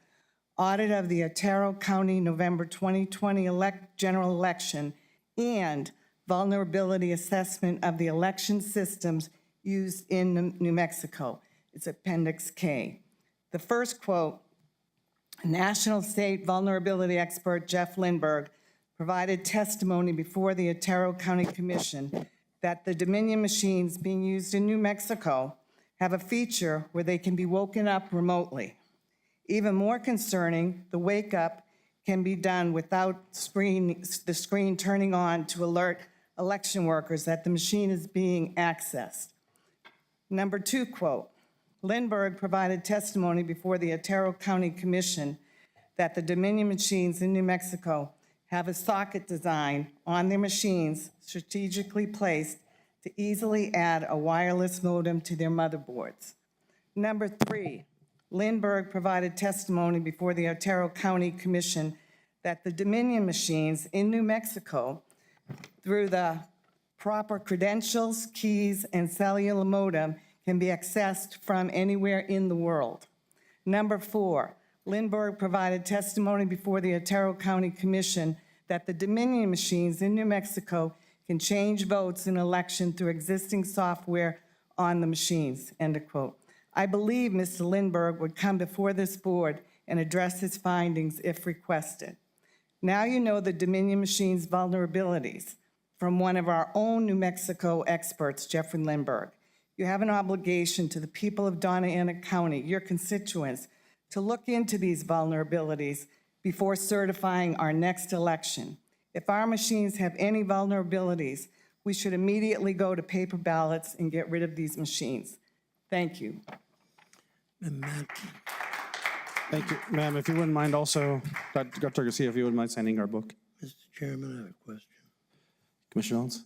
Audit of the Otero County November 2020 General Election and Vulnerability Assessment of the Election Systems Used in New Mexico. It's Appendix K. The first quote, National State Vulnerability Expert Jeff Lindberg provided testimony before the Otero County Commission that the Dominion machines being used in New Mexico have a feature where they can be woken up remotely. Even more concerning, the wake up can be done without the screen turning on to alert election workers that the machine is being accessed. Number 2 quote, Lindberg provided testimony before the Otero County Commission that the Dominion machines in New Mexico have a socket design on their machines strategically placed to easily add a wireless modem to their motherboards. Number 3, Lindberg provided testimony before the Otero County Commission that the Dominion machines in New Mexico, through the proper credentials, keys, and cellular modem, can be accessed from anywhere in the world. Number 4, Lindberg provided testimony before the Otero County Commission that the Dominion machines in New Mexico can change votes in election through existing software on the machines, end of quote. I believe Mr. Lindberg would come before this board and address his findings if requested. Now you know the Dominion machines' vulnerabilities from one of our own New Mexico experts, Jeffrey Lindberg. You have an obligation to the people of Donna Ana County, your constituents, to look into these vulnerabilities before certifying our next election. If our machines have any vulnerabilities, we should immediately go to paper ballots and get rid of these machines. Thank you. Thank you, ma'am. If you wouldn't mind also, Dr. Garcia, if you wouldn't mind signing our book. Mr. Chairman, I have a question. Commissioner Owens?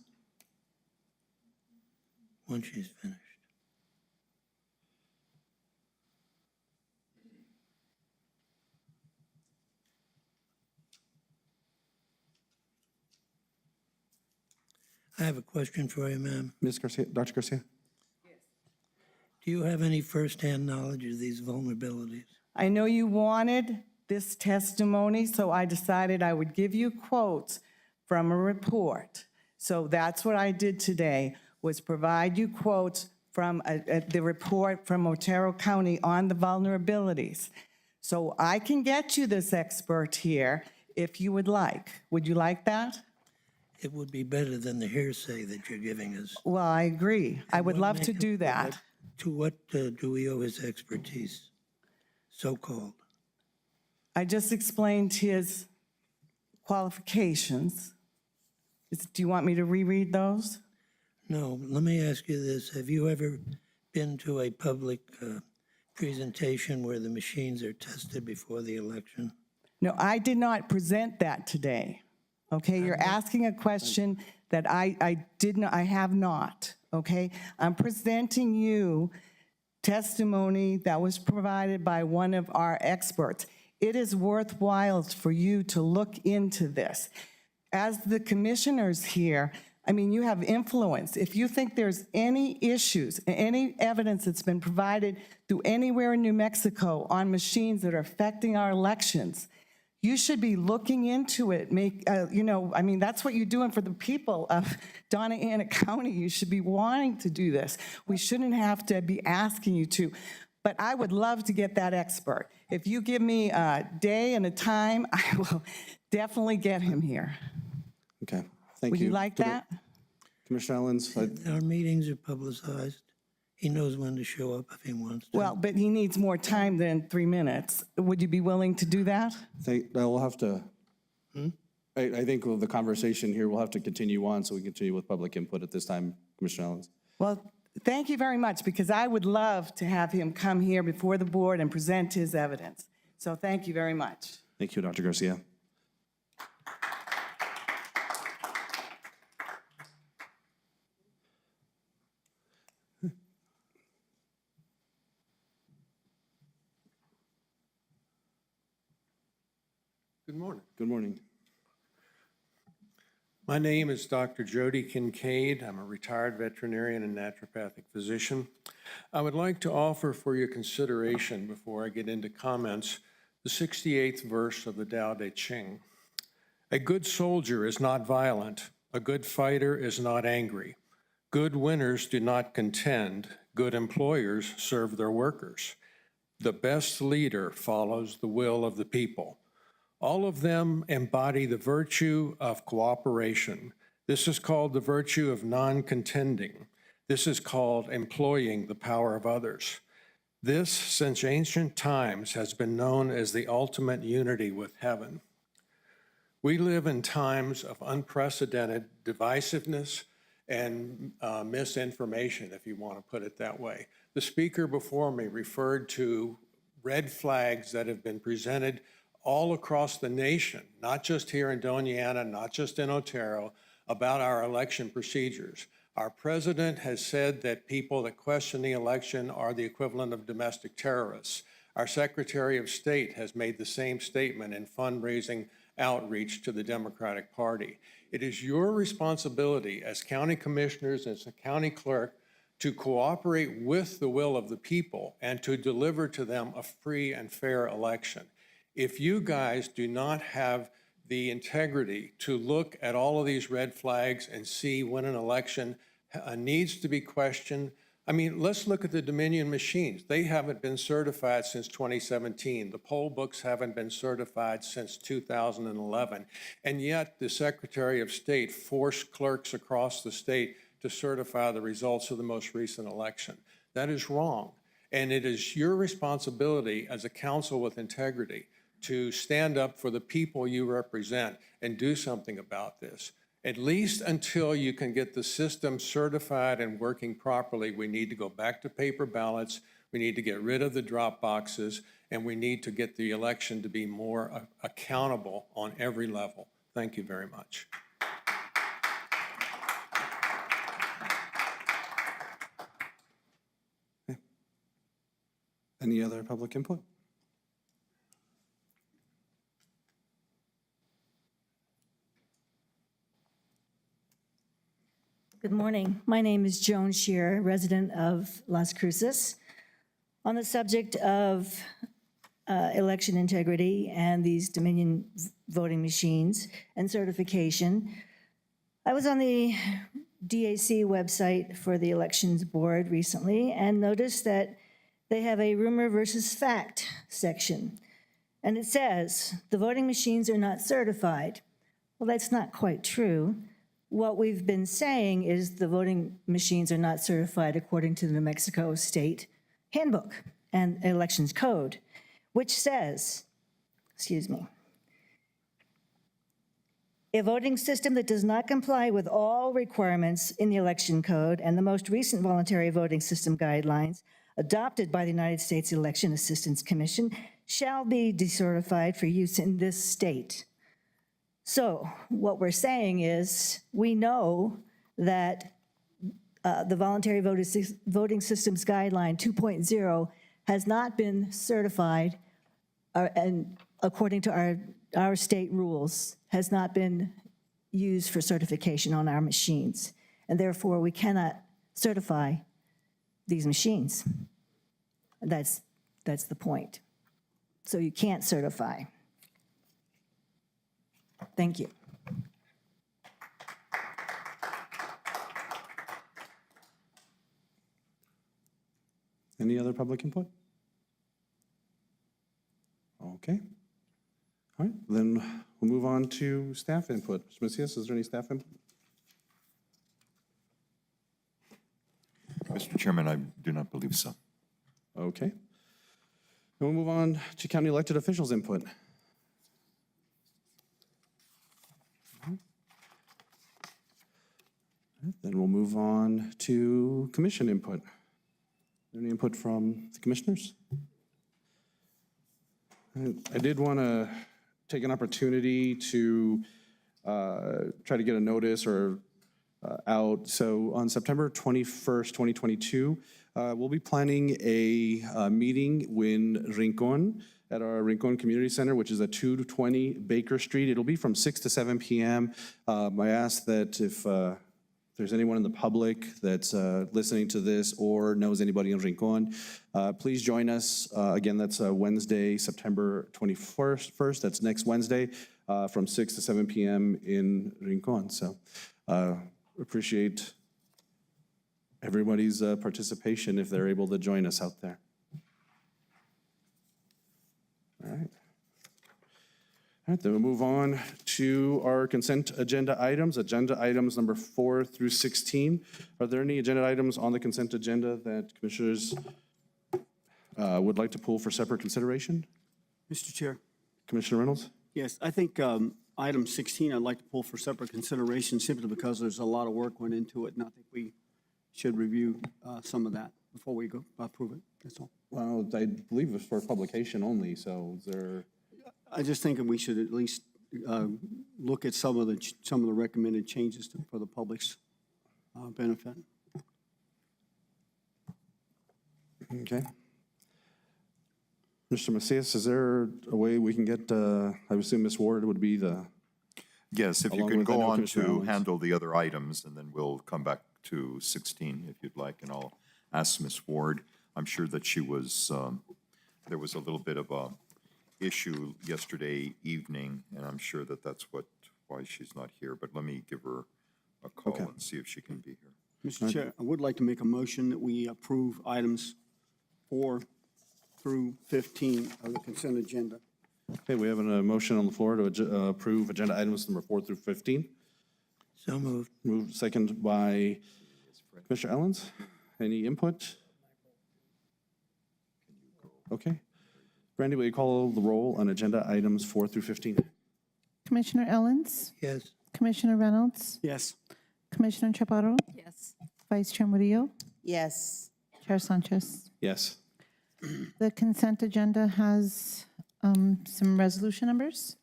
When she's finished. I have a question for you, ma'am. Ms. Garcia, Dr. Garcia? Do you have any firsthand knowledge of these vulnerabilities? I know you wanted this testimony, so I decided I would give you quotes from a report. So that's what I did today, was provide you quotes from the report from Otero County on the vulnerabilities. So I can get you this expert here if you would like. Would you like that? It would be better than the hearsay that you're giving us. Well, I agree. I would love to do that. To what do we owe his expertise, so-called? I just explained his qualifications. Do you want me to reread those? No, let me ask you this. Have you ever been to a public presentation where the machines are tested before the election? No, I did not present that today. Okay, you're asking a question that I have not, okay? I'm presenting you testimony that was provided by one of our experts. It is worthwhile for you to look into this. As the commissioners here, I mean, you have influence. If you think there's any issues, any evidence that's been provided through anywhere in New Mexico on machines that are affecting our elections, you should be looking into it. I mean, that's what you're doing for the people of Donna Ana County. You should be wanting to do this. We shouldn't have to be asking you to. But I would love to get that expert. If you give me a day and a time, I will definitely get him here. Okay, thank you. Would you like that? Commissioner Ellens? Our meetings are publicized. He knows when to show up if he wants to. Well, but he needs more time than 3 minutes. Would you be willing to do that? I'll have to, I think the conversation here will have to continue on, so we continue with public input at this time, Commissioner Ellens. Well, thank you very much, because I would love to have him come here before the board and present his evidence. So thank you very much. Thank you, Dr. Garcia. Good morning. Good morning. My name is Dr. Jody Kincaid. I'm a retired veterinarian and naturopathic physician. I would like to offer for your consideration, before I get into comments, the 68th verse of the Tao Te Ching. A good soldier is not violent. A good fighter is not angry. Good winners do not contend. Good employers serve their workers. The best leader follows the will of the people. All of them embody the virtue of cooperation. This is called the virtue of non-contending. This is called employing the power of others. This, since ancient times, has been known as the ultimate unity with heaven. We live in times of unprecedented divisiveness and misinformation, if you want to put it that way. The speaker before me referred to red flags that have been presented all across the nation, not just here in Doña Ana, not just in Otero, about our election procedures. Our president has said that people that question the election are the equivalent of domestic terrorists. Our Secretary of State has made the same statement in fundraising outreach to the Democratic Party. It is your responsibility as county commissioners, as a county clerk, to cooperate with the will of the people and to deliver to them a free and fair election. If you guys do not have the integrity to look at all of these red flags and see when an election needs to be questioned, I mean, let's look at the Dominion machines. They haven't been certified since 2017. The poll books haven't been certified since 2011. And yet the Secretary of State forced clerks across the state to certify the results of the most recent election. That is wrong. And it is your responsibility as a council with integrity to stand up for the people you represent and do something about this. At least until you can get the system certified and working properly, we need to go back to paper ballots, we need to get rid of the drop boxes, and we need to get the election to be more accountable on every level. Thank you very much. Any other public input? morning. My name is Joan Shearer, resident of Las Cruces. On the subject of election integrity and these Dominion voting machines and certification, I was on the DAC website for the Elections Board recently and noticed that they have a rumor versus fact section. And it says, the voting machines are not certified. Well, that's not quite true. What we've been saying is the voting machines are not certified according to the New Mexico State Handbook and Elections Code, which says, a voting system that does not comply with all requirements in the Election Code and the most recent voluntary voting system guidelines adopted by the United States Election Assistance Commission shall be decertified for use in this state. So what we're saying is we know that the voluntary voting systems guideline 2.0 has not been certified and according to our state rules has not been used for certification on our machines. And therefore we cannot certify these machines. That's the point. So you can't certify. Thank you. Any other public input? Okay. All right, then we'll move on to staff input. Mr. Macias, is there any staff input? Mr. Chairman, I do not believe so. Okay. Then we'll move on to county elected officials input. Then we'll move on to commission input. Any input from the commissioners? I did want to take an opportunity to try to get a notice or out. So on September 21st, 2022, we'll be planning a meeting in Rincon at our Rincon Community Center, which is at 220 Baker Street. It'll be from 6 to 7 p.m. I ask that if there's anyone in the public that's listening to this or knows anybody in Rincon, please join us. Again, that's Wednesday, September 21st. That's next Wednesday from 6 to 7 p.m. in Rincon. So appreciate everybody's participation if they're able to join us out there. All right. All right, then we'll move on to our consent agenda items. Agenda items number 4 through 16. Are there any agenda items on the consent agenda that commissioners would like to pull for separate consideration? Mr. Chair. Commissioner Reynolds? Yes, I think item 16 I'd like to pull for separate consideration simply because there's a lot of work went into it, and I think we should review some of that before we go approve it. That's all. Well, I believe it's for publication only, so is there? I just think that we should at least look at some of the recommended changes for the public's benefit. Okay. Mr. Macias, is there a way we can get, I assume Ms. Ward would be the... Yes, if you along can with, go on Commissioner to Owens. handle the other items, and then we'll come back to 16 if you'd like, and I'll ask Ms. Ward. I'm sure that she was, there was a little bit of a issue yesterday evening, and I'm sure that that's why she's not here, but let me give her a call Okay. and see if she can be here. Mr. Chair, I would like to make a motion that we approve items 4 through 15 of the consent agenda. Okay, we have a motion on the floor to approve agenda items number 4 through 15. So moved. Moved second by Commissioner Ellens. Any input? Okay. Brandy, will you call the roll on agenda items 4 through 15? Commissioner Ellens? Yes. Commissioner Reynolds? Yes. Commissioner Chaparro? Yes. Vice Chair Murillo? Yes. Chair Sanchez? Yes. The consent agenda has some resolution numbers.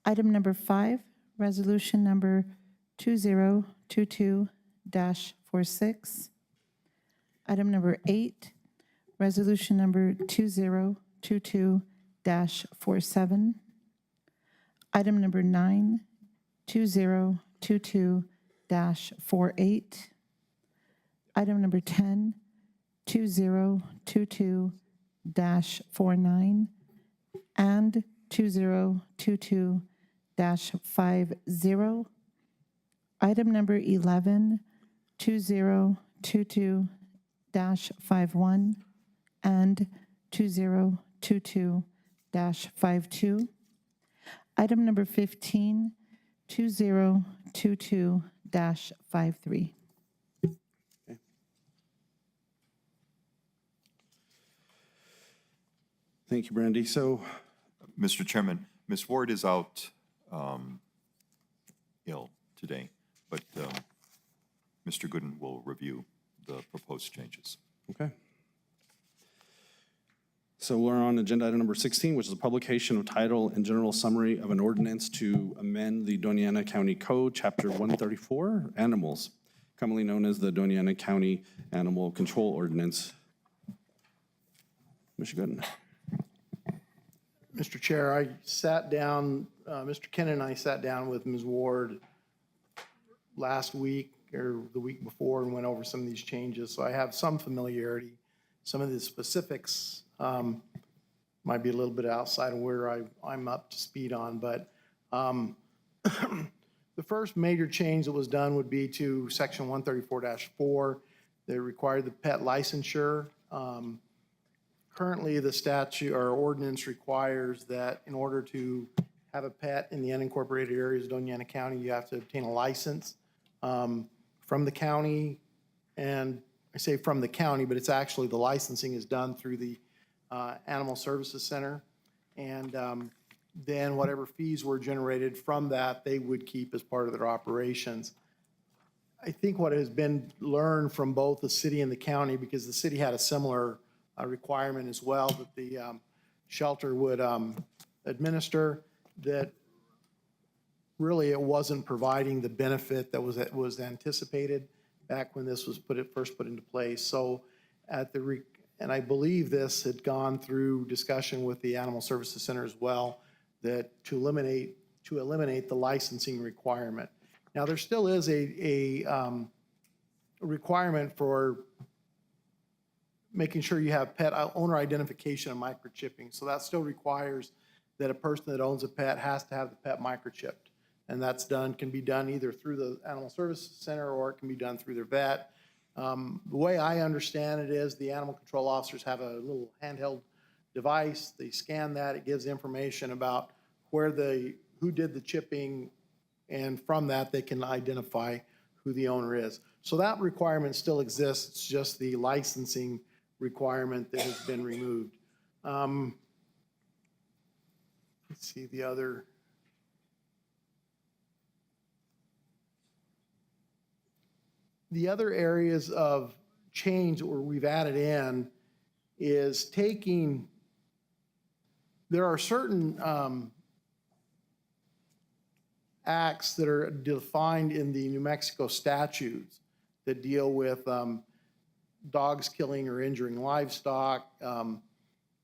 Item number 5, resolution number 2022-46. Item number 8, resolution number 2022-47. Item number 9, 2022-49. 2022-48. Item number 10, 2022-49, and 2022-50. Item number 11, 2022-51, and 2022-52. Item number 15, 2022-53. Thank you, Brandy. So, Mr. Chairman, Ms. Ward is out ill today, but Mr. Gooden will review the proposed changes. okay. So we're on agenda item number 16, which is the publication of title and general summary of an ordinance to amend the Doña Ana County Code, Chapter 134, Animals, commonly known as the Doña Ana County Animal Control Ordinance. Mr. Gooden. Mr. Chair, I sat down, Mr. Kennon and I sat down with Ms. Ward last week or the week before and went over some of these changes. So I have some familiarity. Some of the specifics might be a little bit outside of where I'm up to speed on, but the first major change that was done would be to Section 134-4 that required the pet licensure. Currently, the statute or ordinance requires that in order to have a pet in the unincorporated areas of Doña Ana County, you have to obtain a license from the county. And I say from the county, but it's actually the licensing is done through the Animal Services Center. And then whatever fees were generated from that, they would keep as part of their operations. I think what has been learned from both the city and the county, because the city had a similar requirement as well that the shelter would administer, that really it wasn't providing the benefit that was anticipated back when this was first put into place. So and I believe this had gone through discussion with the Animal Services Center as well, that to eliminate the licensing requirement. Now, there still is a requirement for making sure you have pet owner identification and microchipping. So that still requires that a person that owns a pet has to have the pet microchipped. And that's can be done either through the Animal Services Center or it can be done through their vet. The way I understand it is the animal control officers have a little handheld device. They scan that. It gives information about who did the chipping, and from that they can identify who the owner is. So that requirement still exists. It's just the licensing requirement that has been removed. Let's see the other. The other areas of change where we've added in is there are certain acts that are defined in the New Mexico statutes that deal with dogs killing or injuring livestock,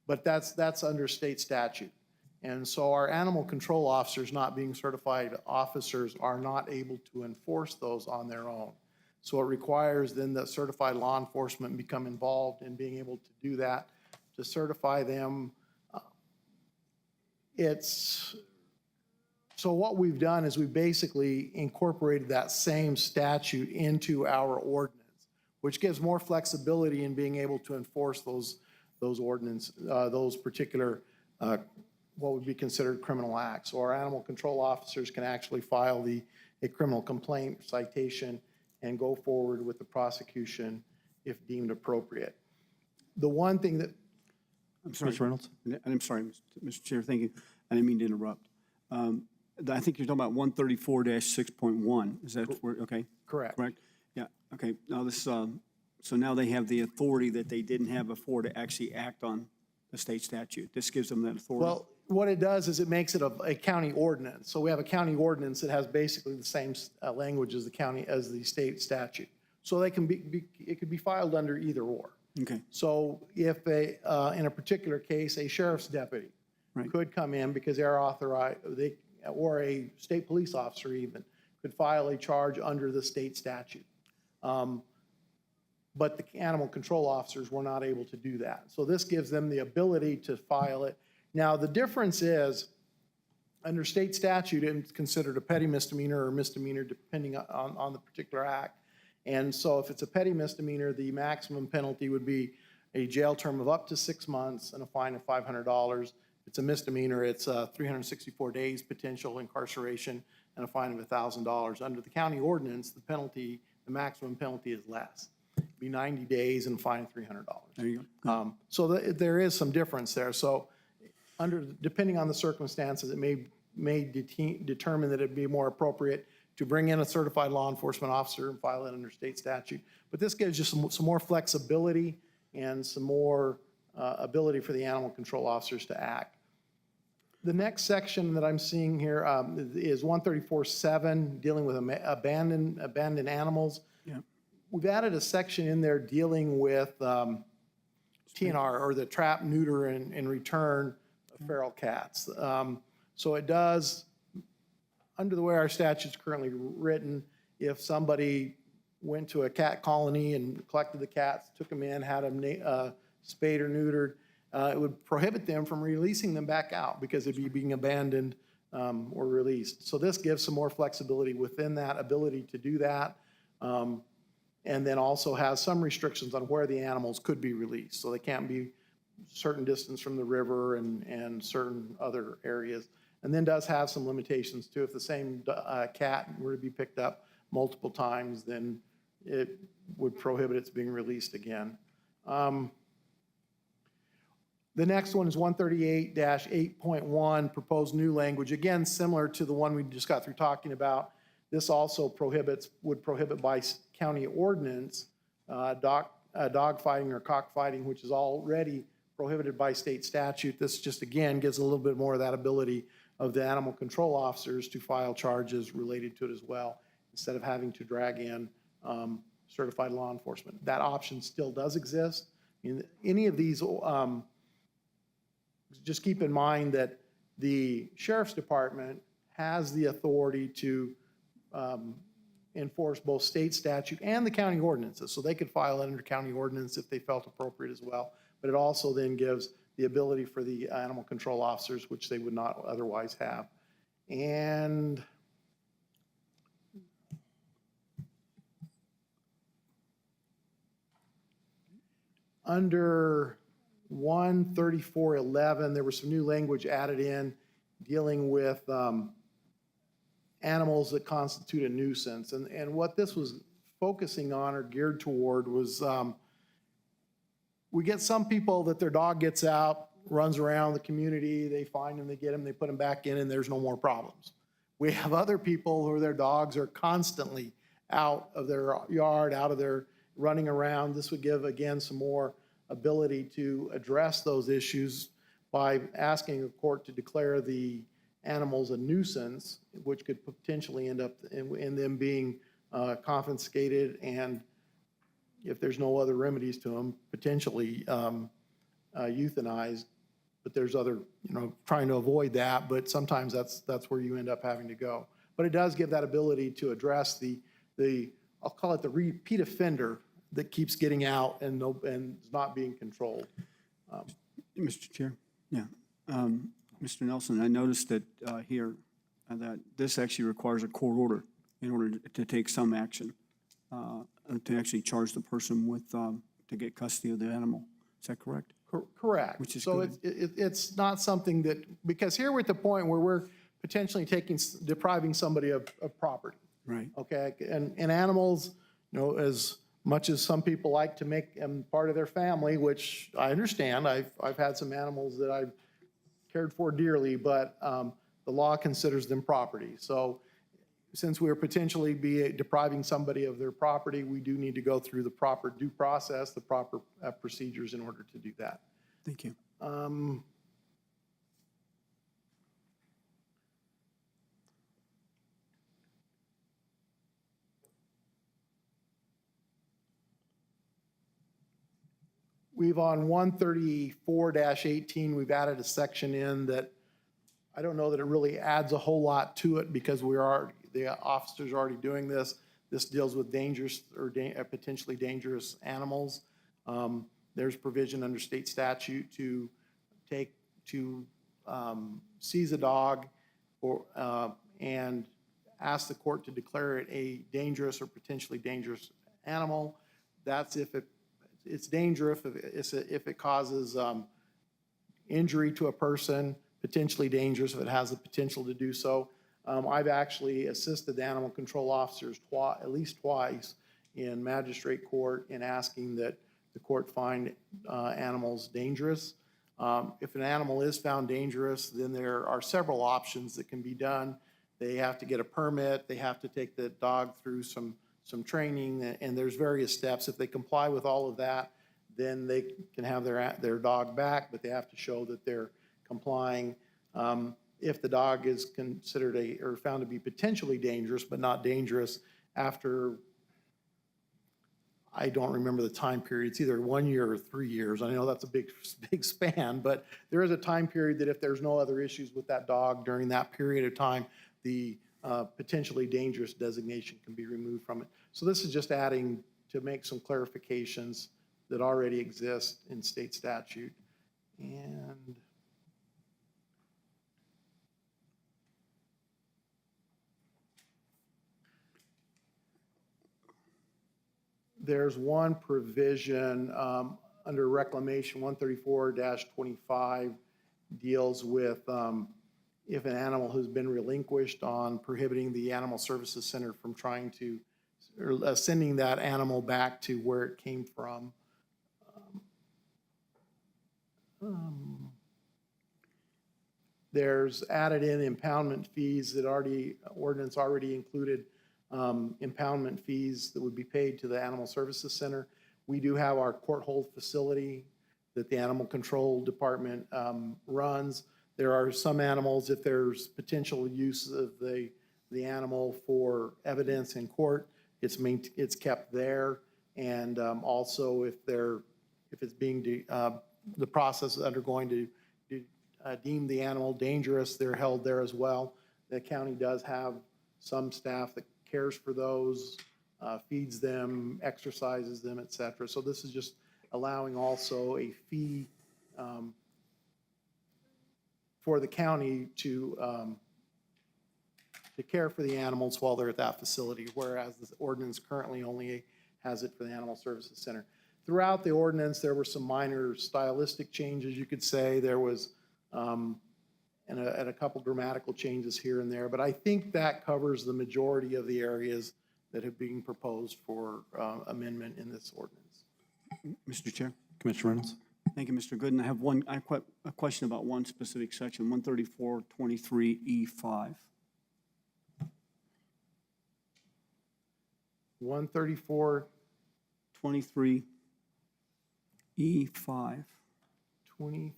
but that's under state statute. And so our animal control officers, not being certified officers, are not able to enforce those on their own. So it requires then that certified law enforcement become involved in being able to do that, to certify them. So what we've done is we basically incorporated that same statute into our ordinance, which gives more flexibility in being able to enforce those particular what would be considered criminal acts. So our animal control officers can actually file a criminal complaint, citation, and go forward with the prosecution if deemed appropriate. The one thing that... I'm sorry. Mr. Reynolds? I'm sorry, Mr. Chair, thank you. I didn't mean to interrupt. I think you're talking about 134-6.1. Is that where, okay? Correct. Correct? Yeah, okay. Now this, so now they have the authority that they didn't have before to actually act on the state statute. This gives them that authority. Well, what it does is it makes it a county ordinance. So we have a county ordinance that has basically the same language as the state statute. So it could be filed under either or. Okay. So if in a particular case, a sheriff's deputy could come in because they're authorized, or a state police officer even could file a charge under the state statute. But the animal control officers were not able to do that. So this gives them the ability to file it. Now, the difference is, under state statute, it's considered a petty misdemeanor or misdemeanor depending on the particular act. And so if it's a petty misdemeanor, the maximum penalty would be a jail term of up to 6 months and a fine of $500. If it's a misdemeanor, it's 364 days potential incarceration and a fine of $1,000. Under the county ordinance, the maximum penalty is less. It'd be 90 days and fine $300. There you go. So there is some difference there. So depending on the circumstances, it may determine that it'd be more appropriate to bring in a certified law enforcement officer and file it under state statute. But this gives you some more flexibility and some more ability for the animal control officers to act. The next section that I'm seeing here is 134.7, dealing with abandoned animals. Yeah. We've added a section in there dealing with TNR, or the trap, neuter, and return of feral cats. So it does, under the way our statute's currently written, if somebody went to a cat colony and collected the cats, took them in, had them spayed or neutered, it would prohibit them from releasing them back out because it'd be being abandoned or released. So this gives some more flexibility within that ability to do that. And then also has some restrictions on where the animals could be released. So they can't be certain distance from the river and certain other areas. And then does have some limitations too. If the same cat were to be picked up multiple times, then it would prohibit its being released again. The next one is 138-8.1, proposed new language. Again, similar to the one we just got through talking about. This also would prohibit by county ordinance dog fighting or cockfighting, which is already prohibited by state statute. This just, again, gives a little bit more of that ability of the animal control officers to file charges related to it as well, instead of having to drag in certified law enforcement. That option still does exist. In any of these, just keep in mind that the Sheriff's Department has the authority to enforce both state statute and the county ordinances. So they could file it under county ordinance if they felt appropriate as well. But it also then gives the ability for the animal control officers, which they would not otherwise have. And under 134.11, there was some new language added in dealing with animals that constitute a nuisance. And what this was focusing on or geared toward was we get some people that their dog gets out, runs around the community, they find them, they get them, they put them back in, and there's no more problems. We have other people who their dogs are constantly out of their yard, out of their running around. This would give, again, some more ability to address those issues by asking a court to declare the animals a nuisance, which could potentially end up in them being confiscated, and if there's no other remedies to them, potentially euthanized. But there's other, trying to avoid that, but sometimes that's where you end up having to go. But it does give that ability to address the I'll call it the repeat offender that keeps getting out and is not being controlled. Mr. Chair, yeah. Mr. Nelson, I noticed that here that this actually requires a court order in order to take some action, to actually charge the person with, to get custody of the animal. Is that correct? Correct. Which is so good. It's not something that, because here we're at the point where we're potentially depriving somebody of property. Right. Okay, and animals, as much as some people like to make them part of their family, which I understand. I've had some animals that I've cared for dearly, but the law considers them property. So since we're potentially depriving somebody of their property, we do need to go through the proper due process, the proper procedures in order to do that. Thank you. We've on 134-18, we've added a section in that I don't know that it really adds a whole lot to it because the officers are already doing this. This deals with dangerous or potentially dangerous animals. There's provision under state statute to seize a dog and ask the court to declare it a dangerous or potentially dangerous animal. That's if it's dangerous, if it causes injury to a person, potentially dangerous if it has the potential to do so. I've actually assisted the animal control officers at least twice in magistrate court in asking that the court find animals dangerous. If an animal is found dangerous, then there are several options that can be done. They have to get a permit, they have to take the dog through some training, and there's various steps. If they comply with all of that, then they can have their dog back, but they have to show that they're complying. If the dog is considered or found to be potentially dangerous, but not dangerous after, I don't remember the time period, it's either 1 year or 3 years. I know that's a big span, but there is a time period that if there's no other issues with that dog during that period of time, the potentially dangerous designation can be removed from it. So this is just adding to make some clarifications that already exist in state statute. And there's one provision under Reclamation 134-25 deals with if an animal has been relinquished on prohibiting the Animal Services Center from trying to, or sending that animal back to where it came from. There's added in impoundment fees that ordinance already included impoundment fees that would be paid to the Animal Services Center. We do have our court hold facility that the Animal Control Department runs. There are some animals, if there's potential use of the animal for evidence in court, it's kept there. And also if it's being, the process is undergoing to deem the animal dangerous, they're held there as well. The county does have some staff that cares for those, feeds them, exercises them, et cetera. So this is just allowing also a fee for the county to care for the animals while they're at that facility, whereas this ordinance currently only has it for the Animal Services Center. Throughout the ordinance, there were some minor stylistic changes, you could say. There was and a couple grammatical changes here and there, but I think that covers the majority of the areas that are being proposed for amendment in this ordinance. Mr. Chair. Commissioner Reynolds. Thank you, Mr. Gooden. I have a question about one specific section, 134.23E5. 134.23E5. 23.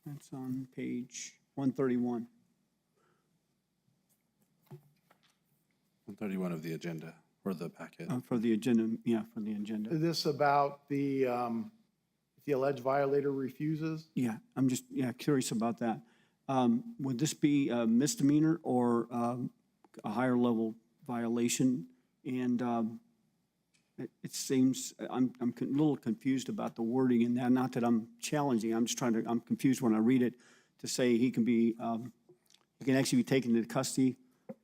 That's on page 131. 131 of the agenda, or the packet. For the agenda, yeah, for the agenda. Is this about the, if the alleged violator refuses? Yeah, I'm just, curious about that. Would this be a misdemeanor or a higher level violation? And it seems, I'm a little confused about the wording in that. Not that I'm challenging, I'm confused when I read it to say he can actually be taken into custody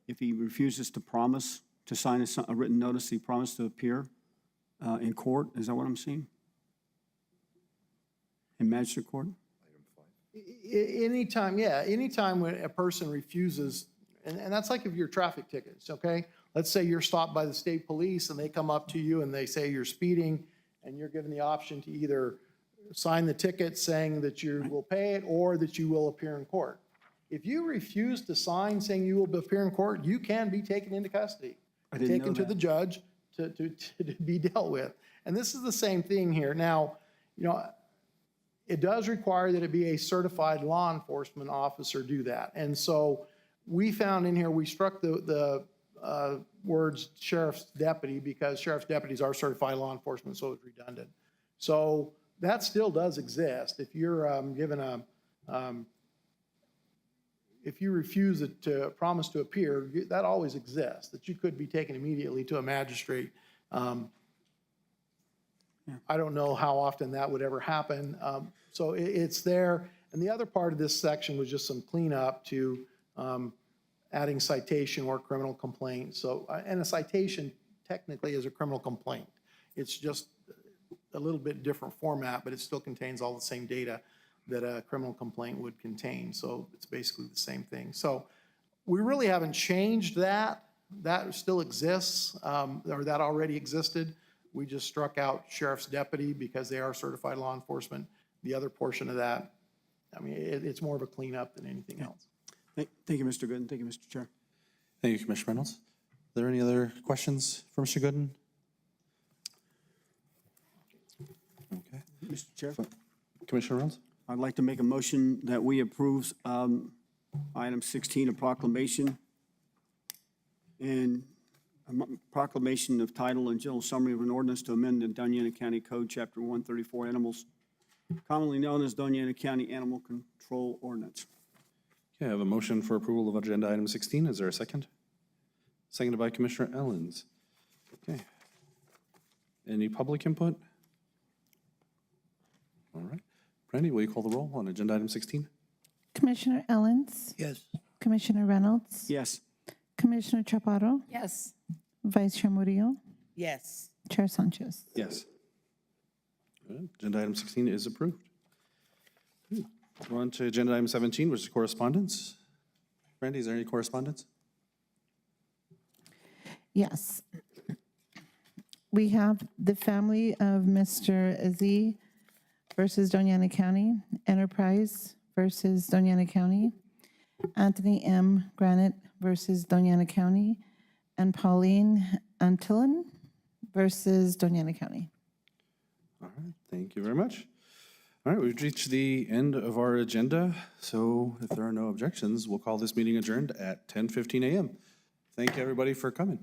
if he refuses to promise to sign a written notice he promised to appear in court. Is that what I'm seeing? In magistrate court? Anytime when a person refuses, and that's like if you're traffic tickets, okay? Let's say you're stopped by the state police and they come up to you and they say you're speeding and you're given the option to either sign the ticket saying that you will pay it or that you will appear in court. If you refuse to sign saying you will appear in court, you can be taken into custody, taken to the judge to be dealt with. And this is the same thing here. Now, it does require that it be a certified law enforcement officer do that. And so we found in here, we struck the words sheriff's deputy because sheriff's deputies are certified law enforcement, so it's redundant. So that still does exist. If you're given if you refuse to promise to appear, that always exists, that you could be taken immediately to a magistrate. I don't know how often that would ever happen. So it's there. And the other part of this section was just some cleanup to adding citation or criminal complaint. So, and a citation technically is a criminal complaint. It's just a little bit different format, but it still contains all the same data that a criminal complaint would contain. So it's basically the same thing. So we really haven't changed that. That still exists, or that already existed. We just struck out sheriff's deputy because they are certified law enforcement. The other portion of that, I mean, it's more of a cleanup than anything else. Thank you, Mr. Gooden. Thank you, Mr. Chair. Thank you, Commissioner Reynolds. Are there any other questions for Mr. Gooden? Okay. Mr. Chair, Commissioner Reynolds? I'd like to make a motion that we approve item 16, a proclamation, and a proclamation of title and general summary of an ordinance to amend the Doñana County Code, Chapter 134, Animals, commonly known as Doñana County Animal Control Ordinance. Okay, I have a motion for approval of agenda item 16. Is there a second? Seconded by Commissioner Ellens. Okay. Any public input? All right. Brandy, will you call the roll on agenda item 16? Commissioner Ellens? Yes. Commissioner Reynolds? Yes. Commissioner Chaparro? Yes. Vice Chair Murillo? Yes. Chair Sanchez? Yes. Good. Agenda item 16 is approved. Good. We're on to agenda item 17, which is correspondence. Brandy, is there any correspondence? Yes. We have the family of Mr. Aziz versus Doñana County, Enterprise versus Doñana County, Anthony M. Granite versus Doñana County, and Pauline Antillon versus Doñana County. All right, thank you very much. All right, we've reached the end of our agenda, so if there are no objections, we'll call this meeting adjourned at 10:15 a.m. Thank you, everybody, for coming.